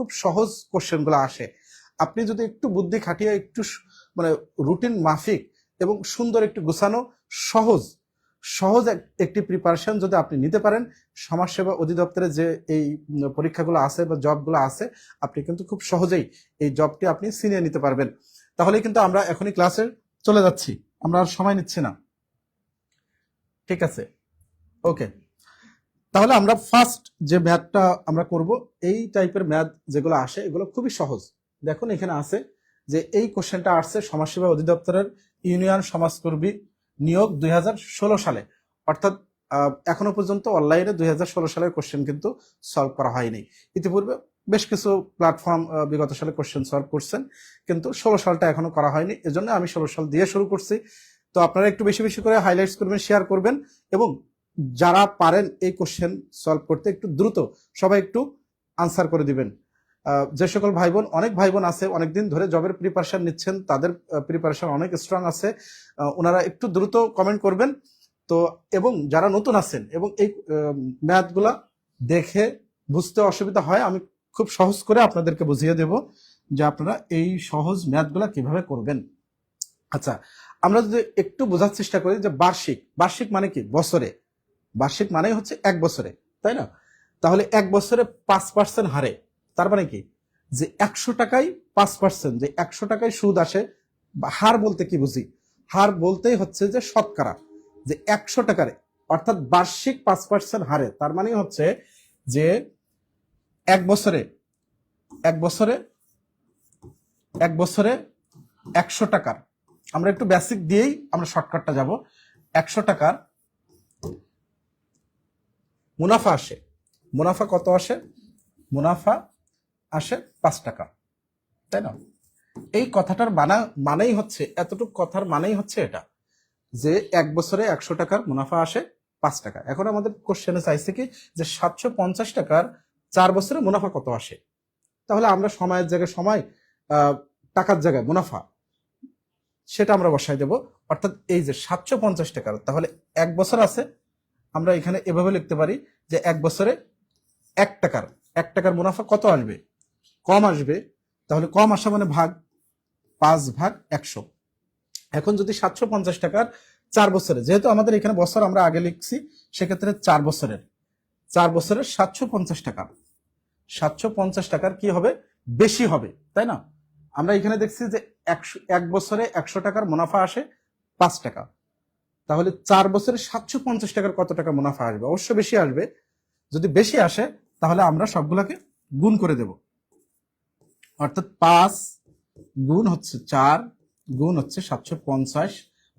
খুব সহজ কোশ্চেনগুলো আসে। আপনি যদি একটু বুদ্ধি খাটিয়ে একটু মানে রুটিন মাফিক এবং সুন্দর একটু গোছানো সহজ সহজ একটি প্রিপারেশন যদি আপনি নিতে পারেন, সমাজসেবা অধিদপ্তরে যে এই পরীক্ষাগুলো আছে বা জবগুলো আছে, আপনি কিন্তু খুব সহজেই এই জবটি আপনি ছিনিয়ে নিতে পারবেন। তাহলে কিন্তু আমরা এখনই ক্লাসে চলে যাচ্ছি, আমরা আর সময় নিচ্ছি না। ঠিক আছে, ওকে। তাহলে আমরা ফার্স্ট যে ম্যাথটা আমরা করব, এই টাইপের ম্যাথ যেগুলো আসে এগুলো খুবই সহজ। দেখুন এখানে আছে যে এই কোশ্চেনটা আসছে সমাজসেবা অধিদপ্তরের ইউনিয়ন সমাজকর্মী নিয়োগ 2016 সালে, অর্থাৎ এখনো পর্যন্ত অনলাইনে 2016 সালের কোশ্চেন কিন্তু সলভ করা হয়নি। ইতিপূর্বে বেশ কিছু প্ল্যাটফর্ম বিগত সালে কোশ্চেন সলভ করছেন, কিন্তু 16 সালটা এখনো করা হয়নি, এজন্য আমি 16 সাল দিয়ে শুরু করছি। তো আপনারা একটু বেশি বেশি করে হাইলাইটস করবেন, শেয়ার করবেন, এবং যারা পারেন এই কোশ্চেন সলভ করতে একটু দ্রুত সবাই একটু আনসার করে দিবেন। যে সকল ভাই বোন, অনেক ভাই বোন আছে অনেকদিন ধরে জবের প্রিপারেশন নিচ্ছেন, তাদের প্রিপারেশন অনেক স্ট্রং আছে, ওনারা একটু দ্রুত কমেন্ট করবেন। তো এবং যারা নতুন আছেন এবং এই ম্যাথগুলা দেখে বুঝতে অসুবিধা হয়, আমি খুব সহজ করে আপনাদেরকে বুঝিয়ে দেব যে আপনারা এই সহজ ম্যাথগুলা কিভাবে করবেন। আচ্ছা, আমরা যদি একটু বোঝার চেষ্টা করি যে বার্ষিক, বার্ষিক মানে কি? বছরে। বার্ষিক মানে হচ্ছে এক বছরে, তাই না? তাহলে এক বছরে 5% হারে, তার মানে কি? যে 100 টাকায় 5%, যে 100 টাকায় সুদ আসে। হার বলতে কি বুঝি? হার বলতেই হচ্ছে যে শতকরা, যে 100 টাকার অর্থাৎ বার্ষিক 5% হারে, তার মানে হচ্ছে যে এক বছরে এক বছরে এক বছরে 100 টাকার, আমরা একটু বেসিক দিয়েই আমরা শর্টকাটটা যাব। 100 টাকার মুনাফা আসে। মুনাফা কত আসে? মুনাফা আসে 5 টাকা, তাই না? এই কথাটার মানেই হচ্ছে, এতটুকু কথার মানেই হচ্ছে এটা, যে এক বছরে 100 টাকার মুনাফা আসে 5 টাকা। এখন আমাদের কোশ্চেনে চাইছে কি যে 750 টাকার 4 বছরে মুনাফা কত আসে। তাহলে আমরা সময়ের জায়গায় সময়, টাকার জায়গায় মুনাফা, সেটা আমরা বসাই দেব। অর্থাৎ এই যে 750 টাকার, তাহলে এক বছর আছে, আমরা এখানে এভাবে লিখতে পারি যে এক বছরে 1 টাকার মুনাফা কত আসবে? কম আসবে। তাহলে কম আসা মানে ভাগ, 5/100। এখন যদি 750 টাকার 4 বছরে, যেহেতু আমাদের এখানে বছর আমরা আগে লিখছি, সেক্ষেত্রে 4 বছরের 750 টাকা, 750 টাকার কি হবে? বেশি হবে, তাই না? আমরা এখানে দেখছি যে এক বছরে 100 টাকার মুনাফা আসে 5 টাকা। তাহলে 4 বছরে 750 টাকার কত টাকা মুনাফা আসবে? অবশ্য বেশি আসবে। যদি বেশি আসে তাহলে আমরা সবগুলোকে গুণ করে দেব, অর্থাৎ 5 গুণ হচ্ছে 4 গুণ হচ্ছে 750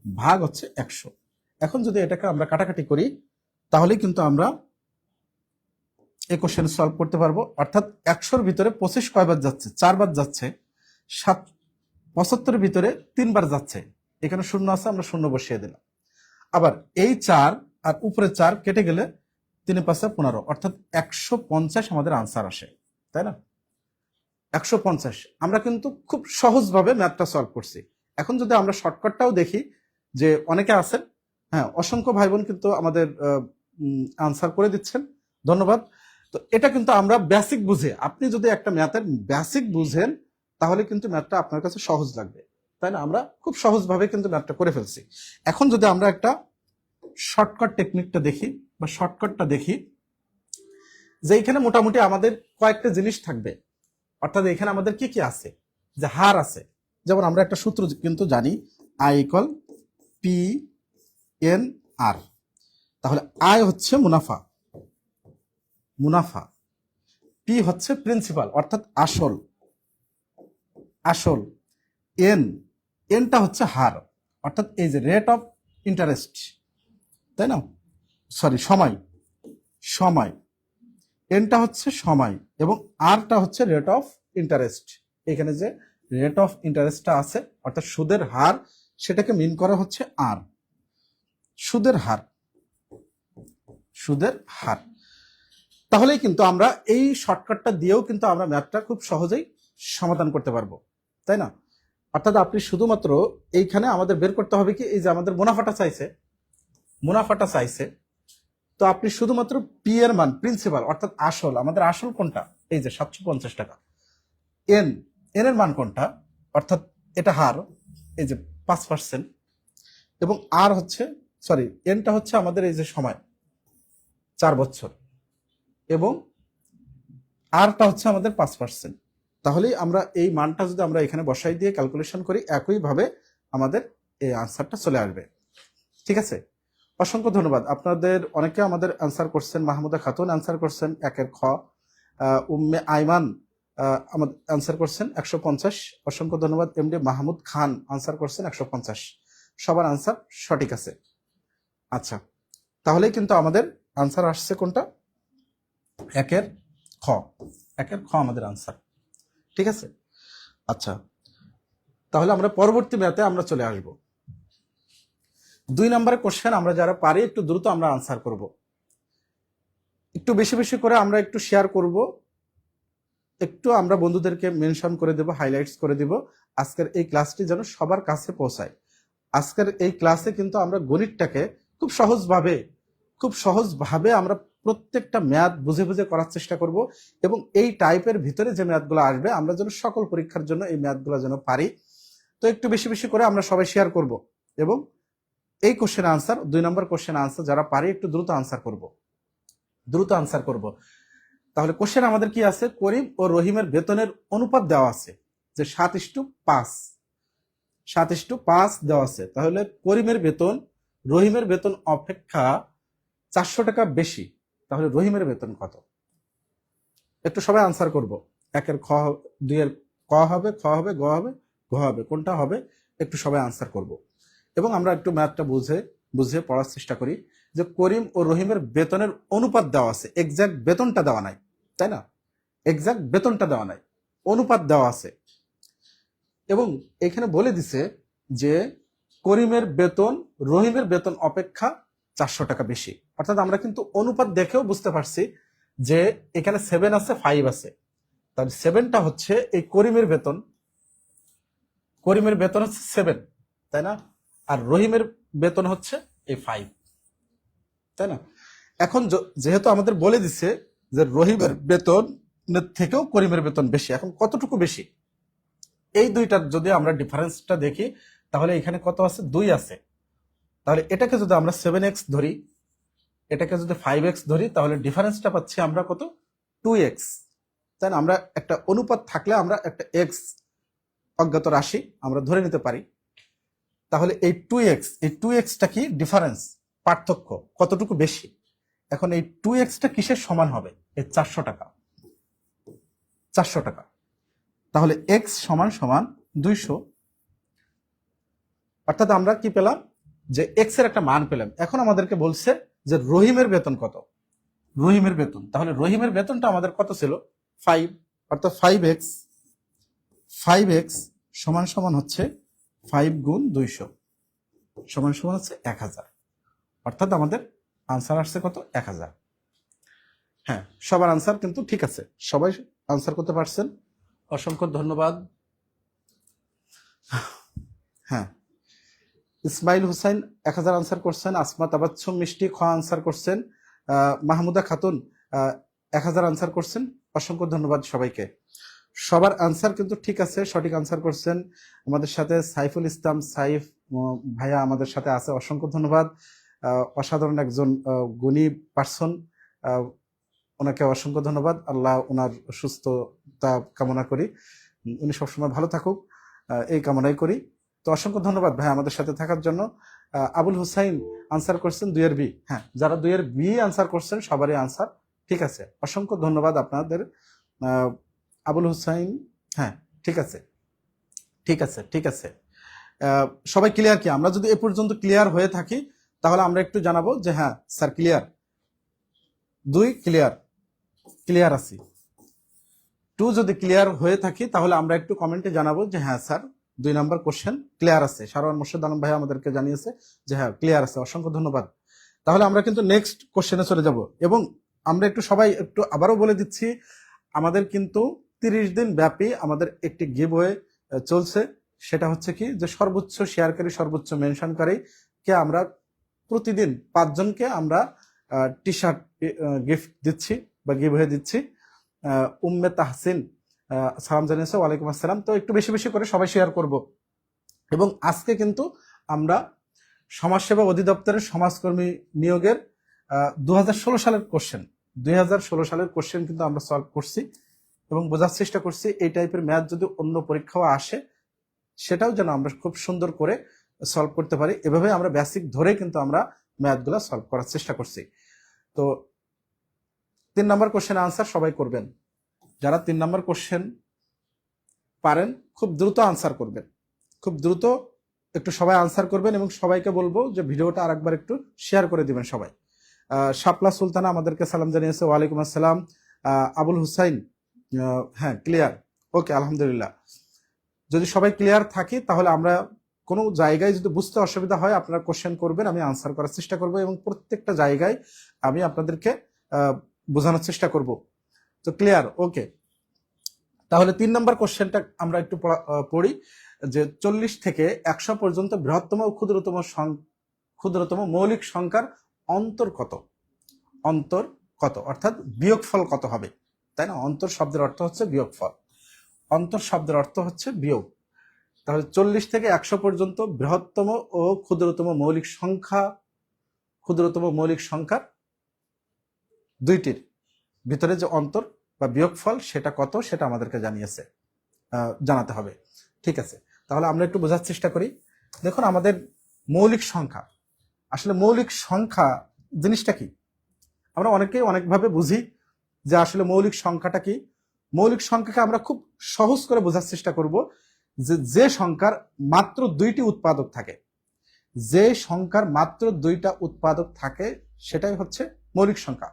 ভাগ হচ্ছে 100। এখন যদি এটাকে আমরা কাটাকাটি করি, তাহলে কিন্তু আমরা এই কোশ্চেন সলভ করতে পারবো। অর্থাৎ 100-র ভিতরে 25 কয়বার যাচ্ছে? 4 বার যাচ্ছে। 75-এর ভিতরে 3 বার যাচ্ছে। এখানে শূন্য আছে, আমরা শূন্য বসিয়ে দিলাম। আবার এই 4 আর উপরে 4 কেটে গেলে 3×5=15, অর্থাৎ 150 আমাদের আনসার আসে, তাই না? 150। আমরা কিন্তু খুব সহজভাবে ম্যাথটা সলভ করছি। এখন যদি আমরা শর্টকাটটাও দেখি, যে অনেকে আছেন, হ্যাঁ, অসংখ্য ভাই বোন কিন্তু আমাদের আনসার করে দিচ্ছেন, ধন্যবাদ। তো এটা কিন্তু আমরা বেসিক বুঝে, আপনি যদি একটা ম্যাথের বেসিক বুঝেন তাহলে কিন্তু ম্যাথটা আপনার কাছে সহজ লাগবে, তাই না? আমরা খুব সহজভাবে কিন্তু ম্যাথটা করে ফেলছি। এখন যদি আমরা একটা শর্টকাট টেকনিকটা দেখি বা শর্টকাটটা দেখি, যে এখানে মোটামুটি আমাদের কয়েকটা জিনিস থাকবে। অর্থাৎ এখানে আমাদের কি কি আছে? যে হার আছে, যেমন আমরা একটা সূত্র কিন্তু জানি, I=P/N/R। তাহলে I হচ্ছে মুনাফা, মুনাফা, P হচ্ছে প্রিন্সিপাল অর্থাৎ আসল, আসল, N টা হচ্ছে হার, অর্থাৎ এই যে রেট অফ ইন্টারেস্ট, তাই না? সরি, সময়, সময়, N টা হচ্ছে সময়, এবং R-টা হচ্ছে রেট অফ ইন্টারেস্ট। এখানে যে রেট অফ ইন্টারেস্টটা আছে অর্থাৎ সুদের হার, সেটাকে মিন করা হচ্ছে R, সুদের হার, সুদের হার। তাহলেই কিন্তু আমরা এই শর্টকাটটা দিয়েও কিন্তু আমরা ম্যাথটা খুব সহজেই সমাধান করতে পারবো, তাই না? অর্থাৎ আপনি শুধুমাত্র এইখানে আমাদের বের করতে হবে কি, এই যে আমাদের মুনাফাটা চাইছে, মুনাফাটা চাইছে, তো আপনি শুধুমাত্র পি এর মান, প্রিন্সিপাল অর্থাৎ আসল, আমাদের আসল কোনটা? এই যে 750 টাকা, এন, এন এর মান কোনটা, অর্থাৎ এটা হার, এই যে 5%, এবং আর হচ্ছে, সরি, এনটা হচ্ছে আমাদের এই যে সময় 4 বছর, এবং আরটা হচ্ছে আমাদের 5%। তাহলে আমরা এই মানটা যদি আমরা এখানে বসাই দিয়ে ক্যালকুলেশন করি, একইভাবে আমাদের এই আনসারটা চলে আসবে। ঠিক আছে, অসংখ্য ধন্যবাদ। আপনাদের অনেকে আমাদের আনসার করছেন। মাহমুদা খাতুন আনসার করছেন 1 খ। উম্মে আইমান আমাদের আনসার করছেন 150। অসংখ্য ধন্যবাদ। এমডি মাহমুদ খান আনসার করছেন 150। সবার আনসার সঠিক আছে। আচ্ছা, তাহলে কিন্তু আমাদের আনসার আসছে কোনটা, 1 খ। 1 খ আমাদের আনসার। ঠিক আছে, আচ্ছা, তাহলে আমরা পরবর্তী ম্যাথে আমরা চলে আসব। 2 নম্বরের কোশ্চেন আমরা যারা পারি একটু দ্রুত আমরা আনসার করব, একটু বেশি বেশি করে আমরা একটু শেয়ার করব, একটু আমরা বন্ধুদেরকে মেনশন করে দেব, হাইলাইটস করে দিব। আজকের এই ক্লাসটি যেন সবার কাছে পৌঁছায়। আজকের এই ক্লাসে কিন্তু আমরা গণিতটাকে খুব সহজভাবে আমরা প্রত্যেকটা ম্যাথ বুঝে বুঝে করার চেষ্টা করব, এবং এই টাইপের ভিতরে যে ম্যাথগুলো আসবে আমরা যেন সকল পরীক্ষার জন্য এই ম্যাথগুলো যেন পারি। তো একটু বেশি বেশি করে আমরা সবাই শেয়ার করব, এবং এই কোশ্চেন আনসার, 2 নম্বর কোশ্চেন আনসার যারা পারি একটু দ্রুত আনসার করব। তাহলে কোশ্চেন আমাদের কি আছে, করিম ও রহিমের বেতনের অনুপাত দেওয়া আছে যে 7:5, 7:5 দেওয়া আছে। তাহলে করিমের বেতন রহিমের বেতন অপেক্ষা 400 টাকা বেশি, তাহলে রহিমের বেতন কত? একটু সবাই আনসার করব। 1 এর খ, 2 এর ক হবে, খ হবে, গ হবে, ঘ হবে, কোনটা হবে একটু সবাই আনসার করব, এবং আমরা একটু ম্যাথটা বুঝে পড়ার চেষ্টা করি। যে করিম ও রহিমের বেতনের অনুপাত দেওয়া আছে, এক্সাক্ট বেতনটা দেওয়া নাই, তাই না? এক্সাক্ট বেতনটা দেওয়া নাই, অনুপাত দেওয়া আছে, এবং এখানে বলে দিছে যে করিমের বেতন রহিমের বেতন অপেক্ষা 400 টাকা বেশি। অর্থাৎ আমরা কিন্তু অনুপাত দেখেও বুঝতে পারছি যে এখানে 7 আছে, 5 আছে। তাহলে 7টা হচ্ছে এই করিমের বেতন হচ্ছে 7, তাই না? আর রহিমের বেতন হচ্ছে এই 5, তাই না? এখন যেহেতু আমাদের বলে দিছে যে রহিমের বেতন থেকেও করিমের বেতন বেশি, এখন কতটুকু বেশি, এই দুইটার যদি আমরা ডিফারেন্সটা দেখি, তাহলে এখানে কত আছে, 2 আছে। তাহলে এটাকে যদি আমরা 7x ধরি, এটাকে যদি 5x ধরি, তাহলে ডিফারেন্সটা পাচ্ছি আমরা কত, 2x, তাই না? আমরা একটা অনুপাত থাকলে আমরা একটা x অজ্ঞাত রাশি আমরা ধরে নিতে পারি। তাহলে এই 2xটা কি ডিফারেন্স, পার্থক্য কতটুকু বেশি। এখন এই 2xটা কিসের সমান হবে, এই 400 টাকা, 400 টাকা। তাহলে x সমান সমান 200, অর্থাৎ আমরা কি পেলাম, যে x এর একটা মান পেলাম। এখন আমাদেরকে বলছে যে রহিমের বেতন কত, রহিমের বেতন। তাহলে রহিমের বেতনটা আমাদের কত ছিল, 5, অর্থাৎ 5x সমান সমান হচ্ছে 5 গুণ 200 সমান সমান হচ্ছে 1000, অর্থাৎ আমাদের আনসার আসছে কত, 1000। হ্যাঁ, সবার আনসার কিন্তু ঠিক আছে, সবাই আনসার করতে পারছেন, অসংখ্য ধন্যবাদ। হ্যাঁ, ইসমাইল হুসাইন 1000 আনসার করছেন। আসমা তাবাচ্ছুম মিষ্টি খ আনসার করছেন। মাহমুদা খাতুন 1000 আনসার করছেন। অসংখ্য ধন্যবাদ সবাইকে। সবার আনসার কিন্তু ঠিক আছে, সঠিক আনসার করছেন। আমাদের সাথে সাইফুল ইসলাম সাইফ ভাইয়া আমাদের সাথে আছে, অসংখ্য ধন্যবাদ। অসাধারণ একজন গুণী পার্সন, ওনাকে অসংখ্য ধন্যবাদ। আল্লাহ ওনার সুস্থতা কামনা করি, উনি সবসময় ভালো থাকুক এই কামনাই করি। তো অসংখ্য ধন্যবাদ ভাই আমাদের সাথে থাকার জন্য। আবুল হুসাইন আনসার করছেন 2 এর বি। হ্যাঁ, যারা 2 এর বি আনসার করছেন সবারই আনসার ঠিক আছে, অসংখ্য ধন্যবাদ আপনাদের। আবুল হুসাইন, হ্যাঁ ঠিক আছে, ঠিক আছে, ঠিক আছে। সবাই ক্লিয়ার কি? আমরা যদি এ পর্যন্ত ক্লিয়ার হয়ে থাকি তাহলে আমরা একটু জানাবো যে হ্যাঁ স্যার ক্লিয়ার, 2 ক্লিয়ার আছি। 2 যদি ক্লিয়ার হয়ে থাকি তাহলে আমরা একটু কমেন্টে জানাবো যে হ্যাঁ স্যার 2 নম্বর কোশ্চেন ক্লিয়ার আছে। সারোয়ার মোর্শেদ আলম ভাই আমাদেরকে জানিয়েছে যে হ্যাঁ ক্লিয়ার আছে, অসংখ্য ধন্যবাদ। তাহলে আমরা কিন্তু নেক্সট কোশ্চেনে চলে যাব, এবং আমরা একটু সবাই একটু আবারও বলে দিচ্ছি, আমাদের কিন্তু 30 দিন ব্যাপী আমাদের একটি গিভওয়ে চলছে। সেটা হচ্ছে কি, যে সর্বোচ্চ শেয়ারকারী, সর্বোচ্চ মেনশনকারী কে আমরা প্রতিদিন 5 জনকে আমরা টি শার্ট গিফট দিচ্ছি বা গিভওয়ে দিচ্ছি। উম্মে তাহসিন সালাম জানিয়েছে, ওয়ালাইকুম আসসালাম। তো একটু বেশি বেশি করে সবাই শেয়ার করব। এবং আজকে কিন্তু আমরা সমাজসেবা অধিদপ্তরের সমাজকর্মী নিয়োগের 2016 সালের কোশ্চেন 2016 সালের কোশ্চেন কিন্তু আমরা সলভ করছি এবং বোঝার চেষ্টা করছি এই টাইপের ম্যাথ যদি অন্য পরীক্ষাও আসে সেটাও যেন আমরা খুব সুন্দর করে সলভ করতে পারি। এভাবে আমরা বেসিক ধরে কিন্তু আমরা ম্যাথগুলো সলভ করার চেষ্টা করছি। তো 3 নম্বর কোশ্চেন আনসার সবাই করবেন। যারা 3 নম্বর কোশ্চেন পারেন খুব দ্রুত আনসার করবেন, খুব দ্রুত একটু সবাই আনসার করবেন এবং সবাইকে বলবো যে ভিডিওটা আরেকবার একটু শেয়ার করে দিবেন সবাই। শাপলা সুলতানা আমাদেরকে সালাম জানিয়েছে, ওয়ালাইকুম আসসালাম। আবুল হুসাইন, হ্যাঁ ক্লিয়ার, ওকে আলহামদুলিল্লাহ। যদি সবাই ক্লিয়ার থাকি তাহলে আমরা কোনো জায়গায় যদি বুঝতে অসুবিধা হয় আপনারা কোশ্চেন করবেন, আমি আনসার করার চেষ্টা করব এবং প্রত্যেকটা জায়গায় আমি আপনাদেরকে বোঝানোর চেষ্টা করব। তো ক্লিয়ার, ওকে। তাহলে 3 নম্বর কোশ্চেনটা আমরা একটু পড়ি যে 40 থেকে 100 পর্যন্ত বৃহত্তম ও ক্ষুদ্রতম মৌলিক সংখ্যার অন্তর কত? অন্তর কত অর্থাৎ বিয়োগফল কত হবে, তাই না? অন্তর শব্দের অর্থ হচ্ছে বিয়োগফল, অন্তর শব্দের অর্থ হচ্ছে বিয়োগ। তাহলে 40 থেকে 100 পর্যন্ত বৃহত্তম ও ক্ষুদ্রতম মৌলিক সংখ্যার দুইটির ভিতরে যে অন্তর বা বিয়োগফল সেটা কত সেটা আমাদেরকে জানাতে হবে। ঠিক আছে, তাহলে আমরা একটু বোঝার চেষ্টা করি। দেখুন আমাদের মৌলিক সংখ্যা, আসলে মৌলিক সংখ্যা জিনিসটা কি আমরা অনেকেই অনেকভাবে বুঝি যে আসলে মৌলিক সংখ্যাটা কি। মৌলিক সংখ্যাকে আমরা খুব সহজ করে বোঝার চেষ্টা করব যে সংখ্যার মাত্র 2টি উৎপাদক থাকে, যে সংখ্যার মাত্র 2টা উৎপাদক থাকে সেটাই হচ্ছে মৌলিক সংখ্যা।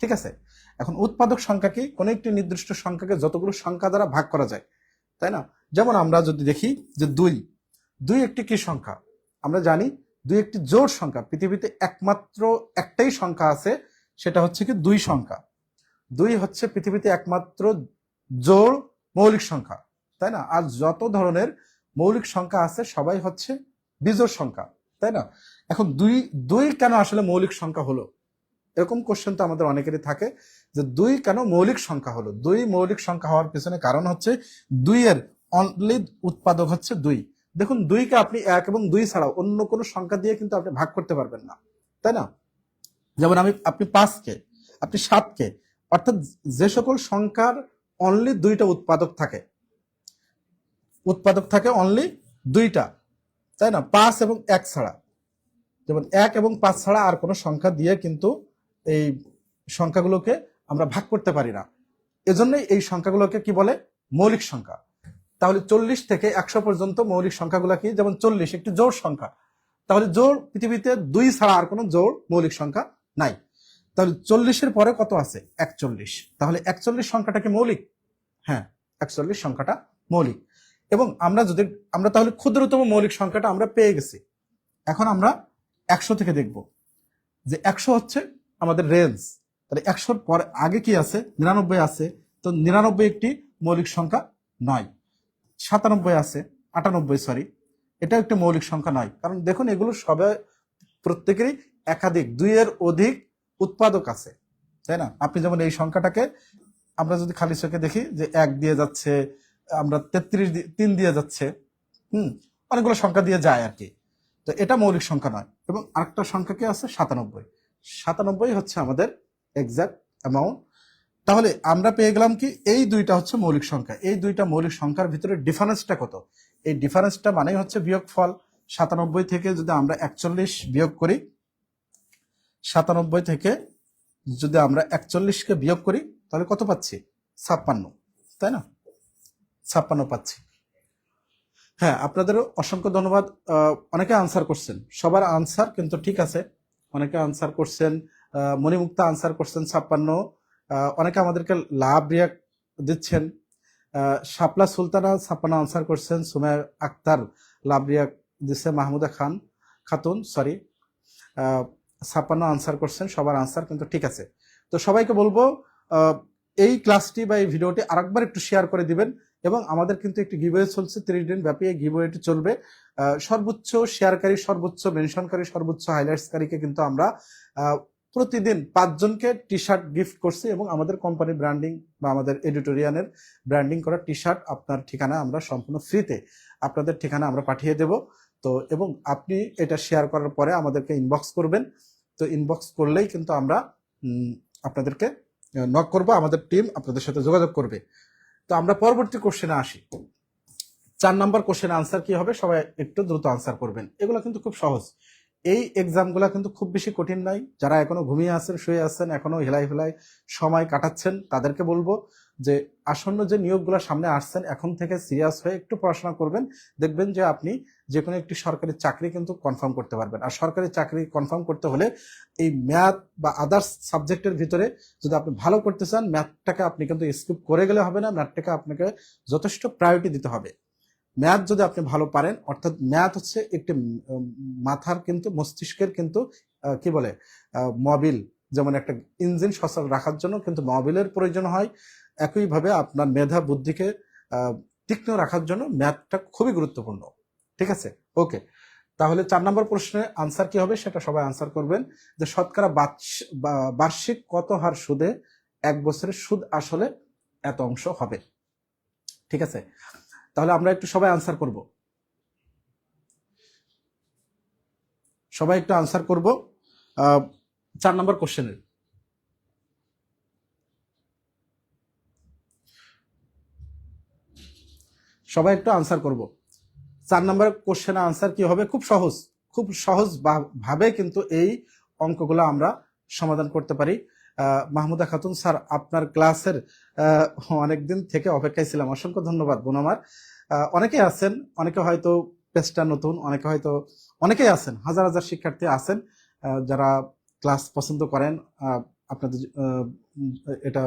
ঠিক আছে, এখন উৎপাদক সংখ্যা কি? কোনো একটি নির্দিষ্ট সংখ্যাকে যতগুলো সংখ্যা দ্বারা ভাগ করা যায়, তাই না? যেমন আমরা যদি দেখি যে 2 একটি কি সংখ্যা? আমরা জানি 2 একটি জোড় সংখ্যা। পৃথিবীতে একমাত্র একটাই সংখ্যা আছে, সেটা হচ্ছে কি 2 সংখ্যা। 2 হচ্ছে পৃথিবীতে একমাত্র জোড় মৌলিক সংখ্যা, তাই না? আর যত ধরনের মৌলিক সংখ্যা আছে সবাই হচ্ছে বিজোড় সংখ্যা, তাই না? এখন 2 কেন আসলে মৌলিক সংখ্যা হলো? এরকম কোশ্চেন তো আমাদের অনেকেরই থাকে যে 2 কেন মৌলিক সংখ্যা হলো। 2 মৌলিক সংখ্যা হওয়ার পিছনে কারণ হচ্ছে 2 এর অনলি উৎপাদক হচ্ছে 2। দেখুন 2 কে আপনি 1 এবং 2 ছাড়াও অন্য কোনো সংখ্যা দিয়ে কিন্তু আপনি ভাগ করতে পারবেন না, তাই না? যেমন আপনি 5 কে, আপনি 7 কে, অর্থাৎ যে সকল সংখ্যার অনলি 2টা উৎপাদক থাকে অনলি 2টা, তাই না? 5 এবং 1 ছাড়া, যেমন 1 এবং 5 ছাড়া আর কোনো সংখ্যা দিয়ে কিন্তু এই সংখ্যাগুলোকে আমরা ভাগ করতে পারি না। এজন্যই এই সংখ্যাগুলোকে কি বলে? মৌলিক সংখ্যা। তাহলে 40 থেকে 100 পর্যন্ত মৌলিক সংখ্যাগুলো কি? যেমন 40 একটি জোড় সংখ্যা, তাহলে জোড় পৃথিবীতে 2 ছাড়া আর কোনো জোড় মৌলিক সংখ্যা নাই। তাহলে 40-এর পরে কত আছে? 41। তাহলে 41 সংখ্যাটা কি মৌলিক? হ্যাঁ, 41 সংখ্যাটা মৌলিক। এবং আমরা তাহলে ক্ষুদ্রতম মৌলিক সংখ্যাটা আমরা পেয়ে গেছি। এখন আমরা 100 থেকে দেখব যে 100 হচ্ছে আমাদের রেঞ্জ। তাহলে 100-র পরে আগে কি আছে? 99 আছে। তো 99 একটি মৌলিক সংখ্যা নয়। 97 আছে, 98 সরি, এটা একটি মৌলিক সংখ্যা নয়। কারণ দেখুন এগুলো প্রত্যেকেরই একাধিক 2 এর অধিক উৎপাদক আছে, তাই না? আপনি যেমন এই সংখ্যাটাকে আমরা যদি খালি চোখে দেখি যে 1 দিয়ে যাচ্ছে, আমরা 3 দিয়ে যাচ্ছে, অনেকগুলো সংখ্যা দিয়ে যায় আর কি। তো এটা মৌলিক সংখ্যা নয়। এবং আরেকটা সংখ্যা কি আছে? 97 হচ্ছে আমাদের এক্সাক্ট অ্যামাউন্ট। তাহলে আমরা পেয়ে গেলাম কি এই 2টা হচ্ছে মৌলিক সংখ্যা। এই 2টা মৌলিক সংখ্যার ভিতরে ডিফারেন্সটা কত? এই ডিফারেন্সটা মানেই হচ্ছে বিয়োগফল। 97 থেকে যদি আমরা 41 বিয়োগ করি, 97 থেকে যদি আমরা 41কে বিয়োগ করি তাহলে কত পাচ্ছি? 56, তাই না? 56 পাচ্ছি। হ্যাঁ, আপনাদেরও অসংখ্য ধন্যবাদ। অনেকে আনসার করছেন, সবার আনসার কিন্তু ঠিক আছে। অনেকে আনসার করছেন, মণিমুক্তা আনসার করছেন 56। অনেকে আমাদেরকে লাভ রিয়াক্ট দিচ্ছেন। শাপলা সুলতানা 56 আনসার করছেন। সুমাইয়া আক্তার লাভ রিয়াক্ট দিচ্ছে। মাহমুদা খাতুন 56 আনসার করছেন। সবার আনসার কিন্তু ঠিক আছে। তো সবাইকে বলবো এই ক্লাসটি বা এই ভিডিওটি আরেকবার একটু শেয়ার করে দিবেন। এবং আমাদের কিন্তু একটি গিভওয়ে চলছে, 30 দিন ব্যাপী এই গিভওয়েটি চলবে। সর্বোচ্চ শেয়ারকারী, সর্বোচ্চ মেনশনকারী, সর্বোচ্চ হাইলাইটসকারীকে কিন্তু আমরা প্রতিদিন 5 জনকে টি শার্ট গিফট করছি এবং আমাদের কোম্পানি ব্র্যান্ডিং বা আমাদের এডিটোরিয়ালের ব্র্যান্ডিং করা টি শার্ট আপনার ঠিকানা আমরা সম্পূর্ণ ফ্রিতে আপনাদের ঠিকানা আমরা পাঠিয়ে দেব। তো এবং আপনি এটা শেয়ার করার পরে আমাদেরকে ইনবক্স করবেন। তো ইনবক্স করলেই কিন্তু আমরা আপনাদেরকে নক করব, আমাদের টিম আপনাদের সাথে যোগাযোগ করবে। তো আমরা পরবর্তী কোশ্চেনে আসি। 4 নম্বর কোশ্চেন আনসার কি হবে, সবাই একটু দ্রুত আনসার করবেন। এগুলো কিন্তু খুব সহজ, এই এক্সামগুলো কিন্তু খুব বেশি কঠিন নাই। যারা এখনো ঘুমিয়ে আছেন, শুয়ে আছেন, এখনো হেলাই হেলাই সময় কাটাচ্ছেন, তাদেরকে বলবো যে আসন্ন যে নিয়োগগুলো সামনে আসছেন, এখন থেকে সিরিয়াস হয়ে একটু পড়াশোনা করবেন। দেখবেন যে আপনি যে কোনো একটি সরকারি চাকরি কিন্তু কনফার্ম করতে পারবেন। আর সরকারি চাকরি কনফার্ম করতে হলে এই ম্যাথ বা আদার্স সাবজেক্টের ভিতরে যদি আপনি ভালো করতে চান, ম্যাথটাকে আপনি কিন্তু স্কিপ করে গেলে হবে না, ম্যাথটাকে আপনাকে যথেষ্ট প্রায়োরিটি দিতে হবে। ম্যাথ যদি আপনি ভালো পারেন, অর্থাৎ ম্যাথ হচ্ছে একটি মাথার কিন্তু মস্তিষ্কের কিন্তু কি বলে মবিল, যেমন একটা ইঞ্জিন সচল রাখার জন্য কিন্তু মবিলের প্রয়োজন হয়, একইভাবে আপনার মেধা বুদ্ধিকে তীক্ষ্ণ রাখার জন্য ম্যাথটা খুবই গুরুত্বপূর্ণ। ঠিক আছে, ওকে। তাহলে 4 নম্বর প্রশ্নের আনসার কি হবে সেটা সবাই আনসার করবেন যে শতকরা বার্ষিক কত হার সুদে 1 বছরের সুদ আসলে এত অংশ হবে। ঠিক আছে, তাহলে আমরা একটু সবাই আনসার করব, সবাই একটু আনসার করব 4 নম্বর কোশ্চেনের। সবাই একটু আনসার করব। 4 নম্বর কোশ্চেনের আনসার কি হবে, খুব সহজ ভাবে কিন্তু এই অঙ্কগুলো আমরা সমাধান করতে পারি। মাহমুদা খাতুন স্যার, আপনার ক্লাসের অনেকদিন থেকে অপেক্ষায় ছিলাম, অসংখ্য ধন্যবাদ বোন আমার। অনেকেই আছেন, অনেকে হয়তো পেজটা নতুন, অনেকেই আছেন, হাজার হাজার শিক্ষার্থী আছেন যারা ক্লাস পছন্দ করেন। আপনাদের এটা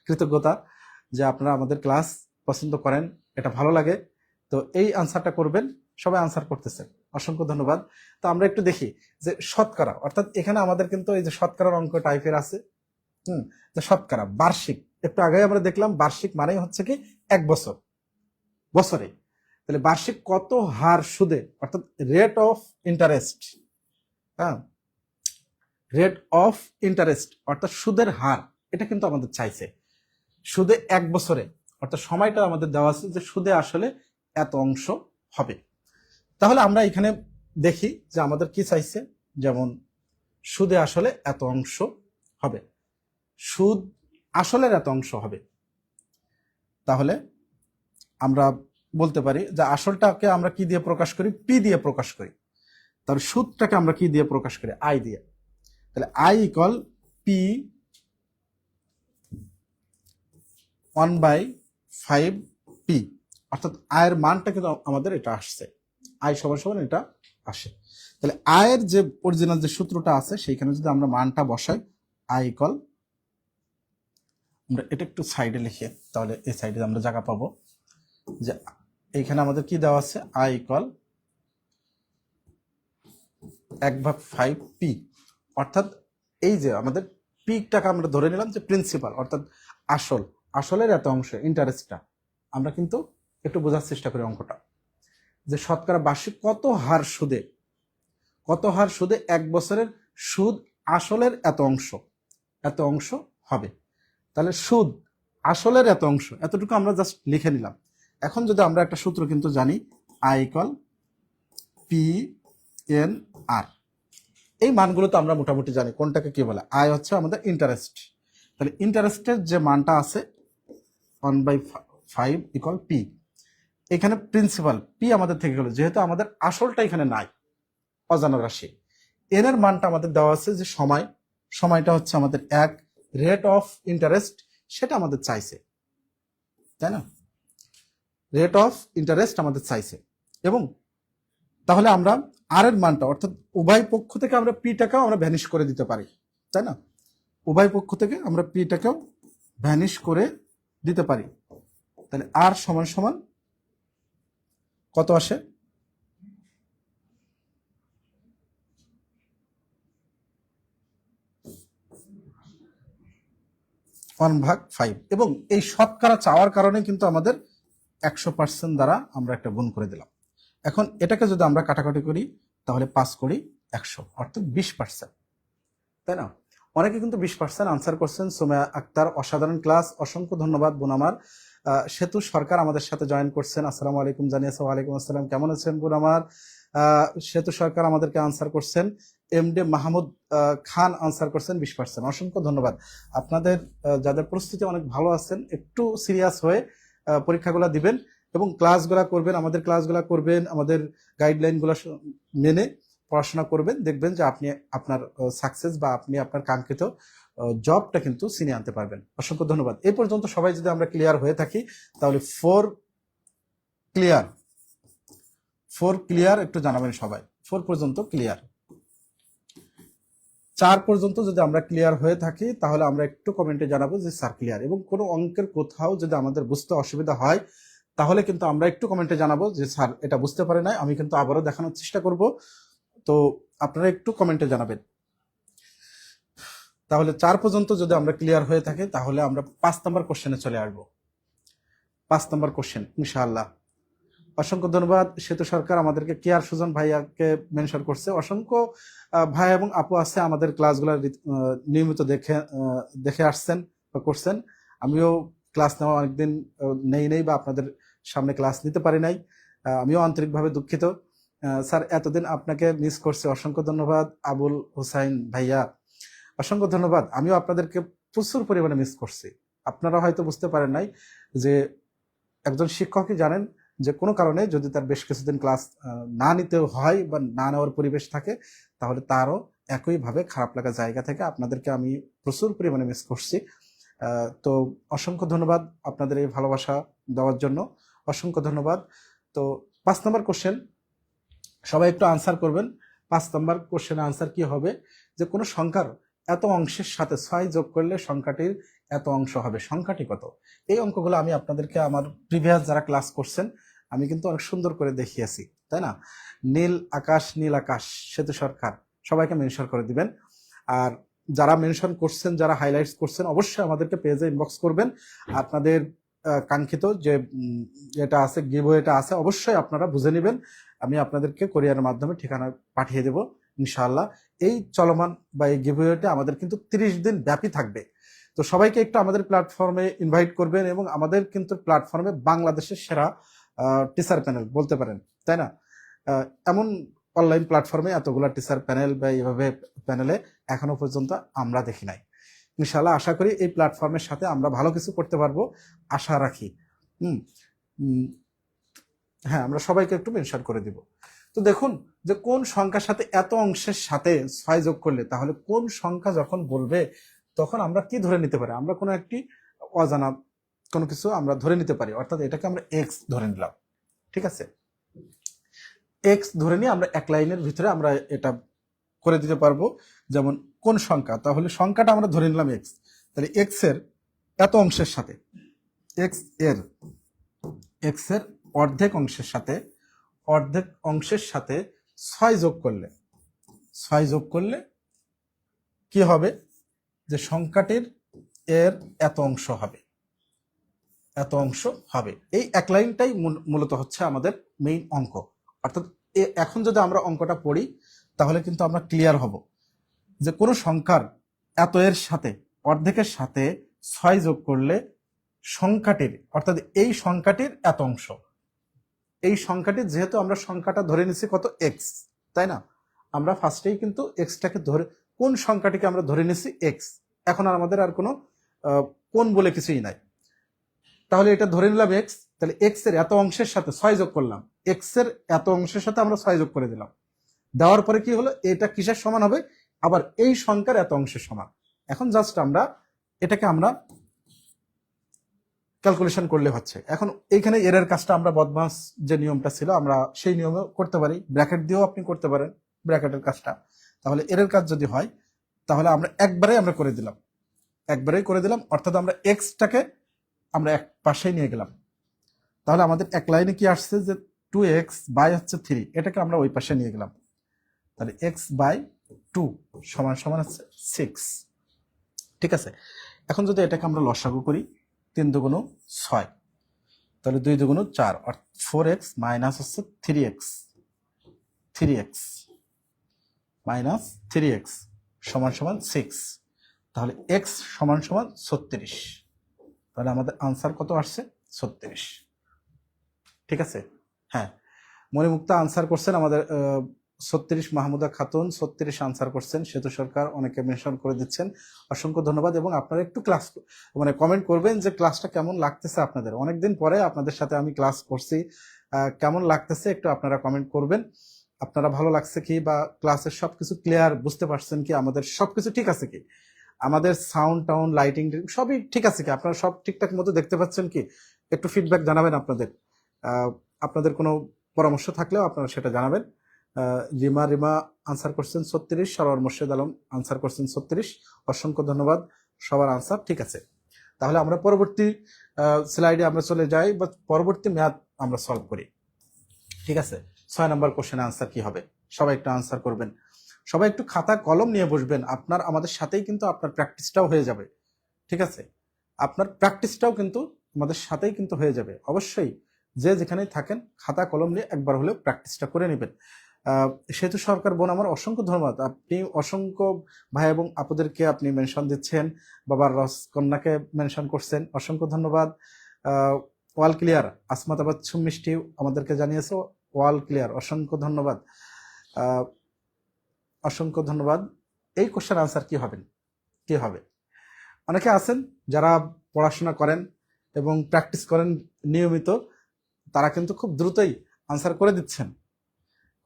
কৃতজ্ঞতা যে আপনারা আমাদের ক্লাস পছন্দ করেন, এটা ভালো লাগে। তো এই আনসারটা করবেন, সবাই আনসার করতেছেন, অসংখ্য ধন্যবাদ। তো আমরা একটু দেখি যে শতকরা, অর্থাৎ এখানে আমাদের কিন্তু এই যে শতকরার অঙ্ক টাইপের আছে, যে শতকরা বার্ষিক, একটু আগে আমরা দেখলাম বার্ষিক মানেই হচ্ছে কি 1 বছরে, তাহলে বার্ষিক কত হার সুদে, অর্থাৎ rate of interest, rate of interest অর্থাৎ সুদের হার, এটা কিন্তু আমাদের চাইছে সুদে 1 বছরে, অর্থাৎ সময়টা আমাদের দেওয়া আছে যে সুদে আসলে এত অংশ হবে। তাহলে আমরা এখানে দেখি যে আমাদের কি চাইছে, যেমন সুদে আসলে এত অংশ হবে, সুদ আসলের এত অংশ হবে। তাহলে আমরা বলতে পারি যে আসলটাকে আমরা কি দিয়ে প্রকাশ করি, পি দিয়ে প্রকাশ করি। তাহলে সুদটাকে আমরা কি দিয়ে প্রকাশ করি, আই দিয়ে। তাহলে আই ইকুয়াল পি 1/5 পি, অর্থাৎ আয়ের মানটা কিন্তু আমাদের এটা আসছে, আই সমান সমান এটা আসে। তাহলে আয়ের যে অরিজিনাল যে সূত্রটা আছে সেইখানে যদি আমরা মানটা বসাই, আই ইকুয়াল, আমরা এটা একটু সাইডে লিখে, তাহলে এই সাইডে আমরা জায়গা পাবো যে এইখানে আমাদের কি দেওয়া আছে, আই ইকুয়াল 1/5 পি, অর্থাৎ এই যে আমাদের পিটাকে আমরা ধরে নিলাম যে প্রিন্সিপাল, অর্থাৎ আসলের এত অংশ, ইন্টারেস্টটা আমরা কিন্তু একটু বোঝার চেষ্টা করি অঙ্কটা, যে শতকরা বার্ষিক কত হার সুদে 1 বছরের সুদ আসলের এত অংশ হবে। তাহলে সুদ আসলের এত অংশ, এতটুকু আমরা জাস্ট লিখে নিলাম। এখন যদি আমরা একটা সূত্র কিন্তু জানি, আই ইকুয়াল পি এন আর, এই মানগুলো তো আমরা মোটামুটি জানি কোনটাকে কি বলে। আয় হচ্ছে আমাদের ইন্টারেস্ট, তাহলে ইন্টারেস্টের যে মানটা আছে 1/5 ইকুয়াল পি, এখানে প্রিন্সিপাল পি আমাদের থেকে গেল, যেহেতু আমাদের আসলটা এখানে নাই, অজানা রাশি। এন এর মানটা আমাদের দেওয়া আছে যে সময়টা হচ্ছে আমাদের 1, রেট অফ ইন্টারেস্ট সেটা আমাদের চাইছে, তাই না, রেট অফ ইন্টারেস্ট আমাদের চাইছে। এবং তাহলে আমরা আর এর মানটা, অর্থাৎ উভয় পক্ষ থেকে আমরা পিটাকেও আমরা ভ্যানিশ করে দিতে পারি, তাই না, উভয় পক্ষ থেকে আমরা পিটাকেও ভ্যানিশ করে দিতে পারি। তাহলে আর সমান সমান কত আসে, 1/5। এবং এই শতকরা চাওয়ার কারণে কিন্তু আমাদের 100% দ্বারা আমরা একটা গুণ করে দিলাম। এখন এটাকে যদি আমরা কাটাকাটি করি, তাহলে 5 করি 100, অর্থাৎ 20%, তাই না, অনেকে কিন্তু 20% আনসার করছেন। সোমায়া আক্তার, অসাধারণ ক্লাস, অসংখ্য ধন্যবাদ বোন আমার। সেতু সরকার আমাদের সাথে জয়েন করছেন, আসসালামু আলাইকুম জানিয়েছে। ওয়ালাইকুম আসসালাম, কেমন আছেন বোন আমার? সেতু সরকার আমাদেরকে আনসার করছেন। এমডি মাহমুদ খান আনসার করছেন 20%, অসংখ্য ধন্যবাদ। আপনাদের যাদের প্রস্তুতি অনেক ভালো আছেন, একটু সিরিয়াস হয়ে পরীক্ষাগুলো দিবেন এবং ক্লাসগুলো করবেন, আমাদের ক্লাসগুলো করবেন, আমাদের গাইডলাইনগুলো মেনে পড়াশোনা করবেন, দেখবেন যে আপনি আপনার সাকসেস বা আপনি আপনার কাঙ্ক্ষিত জবটা কিন্তু ছিনিয়ে আনতে পারবেন। অসংখ্য ধন্যবাদ। এই পর্যন্ত সবাই যদি আমরা ক্লিয়ার হয়ে থাকি তাহলে 4 ক্লিয়ার একটু জানাবেন সবাই। 4 পর্যন্ত ক্লিয়ার। 4 পর্যন্ত যদি আমরা ক্লিয়ার হয়ে থাকি তাহলে আমরা একটু কমেন্টে জানাবো যে স্যার ক্লিয়ার। এবং কোনো অঙ্কের কোথাও যদি আমাদের বুঝতে অসুবিধা হয় তাহলে কিন্তু আমরা একটু কমেন্টে জানাবো যে স্যার এটা বুঝতে পারে নাই, আমি কিন্তু আবারও দেখানোর চেষ্টা করব। তো আপনারা একটু কমেন্টে জানাবেন। তাহলে 4 পর্যন্ত যদি আমরা ক্লিয়ার হয়ে থাকি তাহলে আমরা 5 নম্বর কোশ্চেনে চলে আসবো। 5 নম্বর কোশ্চেন ইনশাআল্লাহ। অসংখ্য ধন্যবাদ। সেতু সরকার আমাদেরকে কেয়ার সুজন ভাইয়াকে মেনশন করছে। অসংখ্য ভাই এবং আপু আছে আমাদের ক্লাসগুলো নিয়মিত দেখে আসছেন বা করছেন। আমিও ক্লাস নেওয়া অনেকদিন নেই বা আপনাদের সামনে ক্লাস নিতে পারি নাই, আমিও আন্তরিকভাবে দুঃখিত। স্যার এতদিন আপনাকে মিস করছে, অসংখ্য ধন্যবাদ। আবুল হুসাইন ভাইয়া অসংখ্য ধন্যবাদ। আমিও আপনাদেরকে প্রচুর পরিমাণে মিস করছি। আপনারা হয়তো বুঝতে পারেন নাই যে একজন শিক্ষকই জানেন যে কোনো কারণে যদি তার বেশ কিছুদিন ক্লাস না নিতে হয় বা না নেওয়ার পরিবেশ থাকে তাহলে তারও একইভাবে খারাপ লাগা জায়গা থেকে আপনাদেরকে আমি প্রচুর পরিমাণে মিস করছি। তো অসংখ্য ধন্যবাদ আপনাদের এই ভালোবাসা দেওয়ার জন্য, অসংখ্য ধন্যবাদ। তো 5 নম্বর কোশ্চেন সবাই একটু আনসার করবেন। 5 নম্বর কোশ্চেনের আনসার কি হবে যে কোনো সংখ্যার এত অংশের সাথে 6 যোগ করলে সংখ্যাটির এত অংশ হবে, সংখ্যাটি কত? এই অঙ্কগুলো আমি আপনাদেরকে আমার প্রিভিয়াস যারা ক্লাস করছেন আমি কিন্তু অনেক সুন্দর করে দেখিয়েছি, তাই না? নীল আকাশ সেতু সরকার সবাইকে মেনশন করে দিবেন। আর যারা মেনশন করছেন, যারা হাইলাইটস করছেন, অবশ্যই আমাদেরকে পেজে ইনবক্স করবেন। আপনাদের কাঙ্ক্ষিত যে এটা আছে, গিভওয়েটা আছে, অবশ্যই আপনারা বুঝে নেবেন। আমি আপনাদেরকে কোরিয়ারের মাধ্যমে ঠিকানা পাঠিয়ে দেব ইনশাআল্লাহ। এই চলমান বা এই গিভওয়েটা আমাদের কিন্তু 30 দিন ব্যাপী থাকবে। তো সবাইকে একটু আমাদের প্ল্যাটফর্মে ইনভাইট করবেন এবং আমাদের কিন্তু প্ল্যাটফর্মে বাংলাদেশের সেরা টিচার প্যানেল বলতে পারেন, তাই না? এমন অনলাইন প্ল্যাটফর্মে এতগুলা টিচার প্যানেল বা এইভাবে প্যানেলে এখনো পর্যন্ত আমরা দেখি নাই। ইনশাআল্লাহ আশা করি এই প্ল্যাটফর্মের সাথে আমরা ভালো কিছু করতে পারবো, আশা রাখি। হ্যাঁ, আমরা সবাইকে একটু মেনশন করে দিব। তো দেখুন যে কোন সংখ্যার সাথে এত অংশের সাথে 6 যোগ করলে, তাহলে কোন সংখ্যা যখন বলবে তখন আমরা কি ধরে নিতে পারি? আমরা কোনো একটি অজানা কোনো কিছু আমরা ধরে নিতে পারি, অর্থাৎ এটাকে আমরা এক্স ধরে নিলাম, ঠিক আছে? এক্স ধরে নিয়ে আমরা এক লাইনের ভিতরে আমরা এটা করে দিতে পারবো। যেমন কোন সংখ্যা, তাহলে সংখ্যাটা আমরা ধরে নিলাম এক্স, তাহলে এক্স এর এত অংশের সাথে এক্স এর অর্ধেক অংশের সাথে 6 যোগ করলে কি হবে? যে সংখ্যাটির এর এত অংশ হবে। এই এক লাইনটাই মূলত হচ্ছে আমাদের মেইন অঙ্ক। অর্থাৎ এখন যদি আমরা অঙ্কটা পড়ি তাহলে কিন্তু আমরা ক্লিয়ার হব যে কোনো সংখ্যার এত এর সাথে অর্ধেকের সাথে 6 যোগ করলে সংখ্যাটির, অর্থাৎ এই সংখ্যাটির এত অংশ। এই সংখ্যাটির যেহেতু আমরা সংখ্যাটা ধরে নিছি কত, এক্স, তাই না? আমরা ফার্স্টেই কিন্তু এক্সটাকে ধরে, কোন সংখ্যাটিকে আমরা ধরে নিছি এক্স। এখন আর আমাদের আর কোনো কোন বলে কিছুই নাই, তাহলে এটা ধরে নিলাম এক্স। তাহলে এক্স এর এত অংশের সাথে 6 যোগ করলাম, এক্স এর এত অংশের সাথে আমরা 6 যোগ করে দিলাম। দেওয়ার পরে কি হলো? এটা কিসের সমান হবে? আবার এই সংখ্যার এত অংশের সমান। এখন জাস্ট আমরা এটাকে আমরা ক্যালকুলেশন করলে হচ্ছে। এখন এইখানে এর কাজটা আমরা বদমাস যে নিয়মটা ছিল আমরা সেই নিয়মে করতে পারি, ব্র্যাকেট দিয়েও আপনি করতে পারেন ব্র্যাকেটের কাজটা। তাহলে এর কাজ যদি হয় তাহলে আমরা একবারেই করে দিলাম, অর্থাৎ আমরা এক্সটাকে আমরা এক পাশেই নিয়ে গেলাম। তাহলে আমাদের এক লাইনে কি আসছে যে 2x বাই হচ্ছে 3, এটাকে আমরা ওই পাশে নিয়ে গেলাম। তাহলে x বাই 2 সমান সমান হচ্ছে 6, ঠিক আছে? এখন যদি এটাকে আমরা লসাগু করি, 3 দুগুণ 6, তাহলে 2 দুগুণ 4, আর 4x মাইনাস হচ্ছে 3x মাইনাস 3x সমান সমান 6। তাহলে এক্স সমান সমান 36। তাহলে আমাদের আনসার কত আসছে? 36। ঠিক আছে। হ্যাঁ, মণিমুক্তা আনসার করছেন আমাদের 36, মাহমুদা খাতুন 36 আনসার করছেন, সেতু সরকার অনেকে মেনশন করে দিচ্ছেন, অসংখ্য ধন্যবাদ। এবং আপনারা একটু ক্লাস মানে কমেন্ট করবেন যে ক্লাসটা কেমন লাগতেছে আপনাদের, অনেকদিন পরে আপনাদের সাথে আমি ক্লাস করছি, কেমন লাগতেছে একটু আপনারা কমেন্ট করবেন। আপনারা ভালো লাগছে কি, বা ক্লাসের সবকিছু ক্লিয়ার বুঝতে পারছেন কি, আমাদের সবকিছু ঠিক আছে কি, আমাদের সাউন্ড টাউন লাইটিং সবই ঠিক আছে কি, আপনারা সব ঠিকঠাক মতো দেখতে পাচ্ছেন কি, একটু ফিডব্যাক জানাবেন আপনাদের। আপনাদের কোনো পরামর্শ থাকলেও আপনারা সেটা জানাবেন। রিমা আনসার করছেন 36, সরোয়ার মোর্শেদ আলম আনসার করছেন 36, অসংখ্য ধন্যবাদ, সবার আনসার ঠিক আছে। তাহলে আমরা পরবর্তী স্লাইডে আমরা চলে যাই, বা পরবর্তী ম্যাথ আমরা সলভ করি। ঠিক আছে, 6 নম্বর কোশ্চেন আনসার কি হবে, সবাই একটু আনসার করবেন, সবাই একটু খাতা কলম নিয়ে বসবেন, আপনার আমাদের সাথেই কিন্তু আপনার প্র্যাকটিসটাও হয়ে যাবে। ঠিক আছে, আপনার প্র্যাকটিসটাও কিন্তু আমাদের সাথেই কিন্তু হয়ে যাবে। অবশ্যই যে যেখানেই থাকেন খাতা কলম নিয়ে একবার হলেও প্র্যাকটিসটা করে নেবেন। সেতু সরকার বোন আমার অসংখ্য ধন্যবাদ, আপনি অসংখ্য ভাই এবং আপুদেরকে আপনি মেনশন দিচ্ছেন, বাবার রস কন্যাকে মেনশন করছেন, অসংখ্য ধন্যবাদ। ওয়াল ক্লিয়ার আসমাতাবাদ মিষ্টি আমাদেরকে জানিয়েছো ওয়াল ক্লিয়ার, অসংখ্য ধন্যবাদ, অসংখ্য ধন্যবাদ। এই কোশ্চেন আনসার কি হবেন, কি হবে? অনেকে আছেন যারা পড়াশোনা করেন এবং প্র্যাকটিস করেন নিয়মিত, তারা কিন্তু খুব দ্রুতই আনসার করে দিচ্ছেন,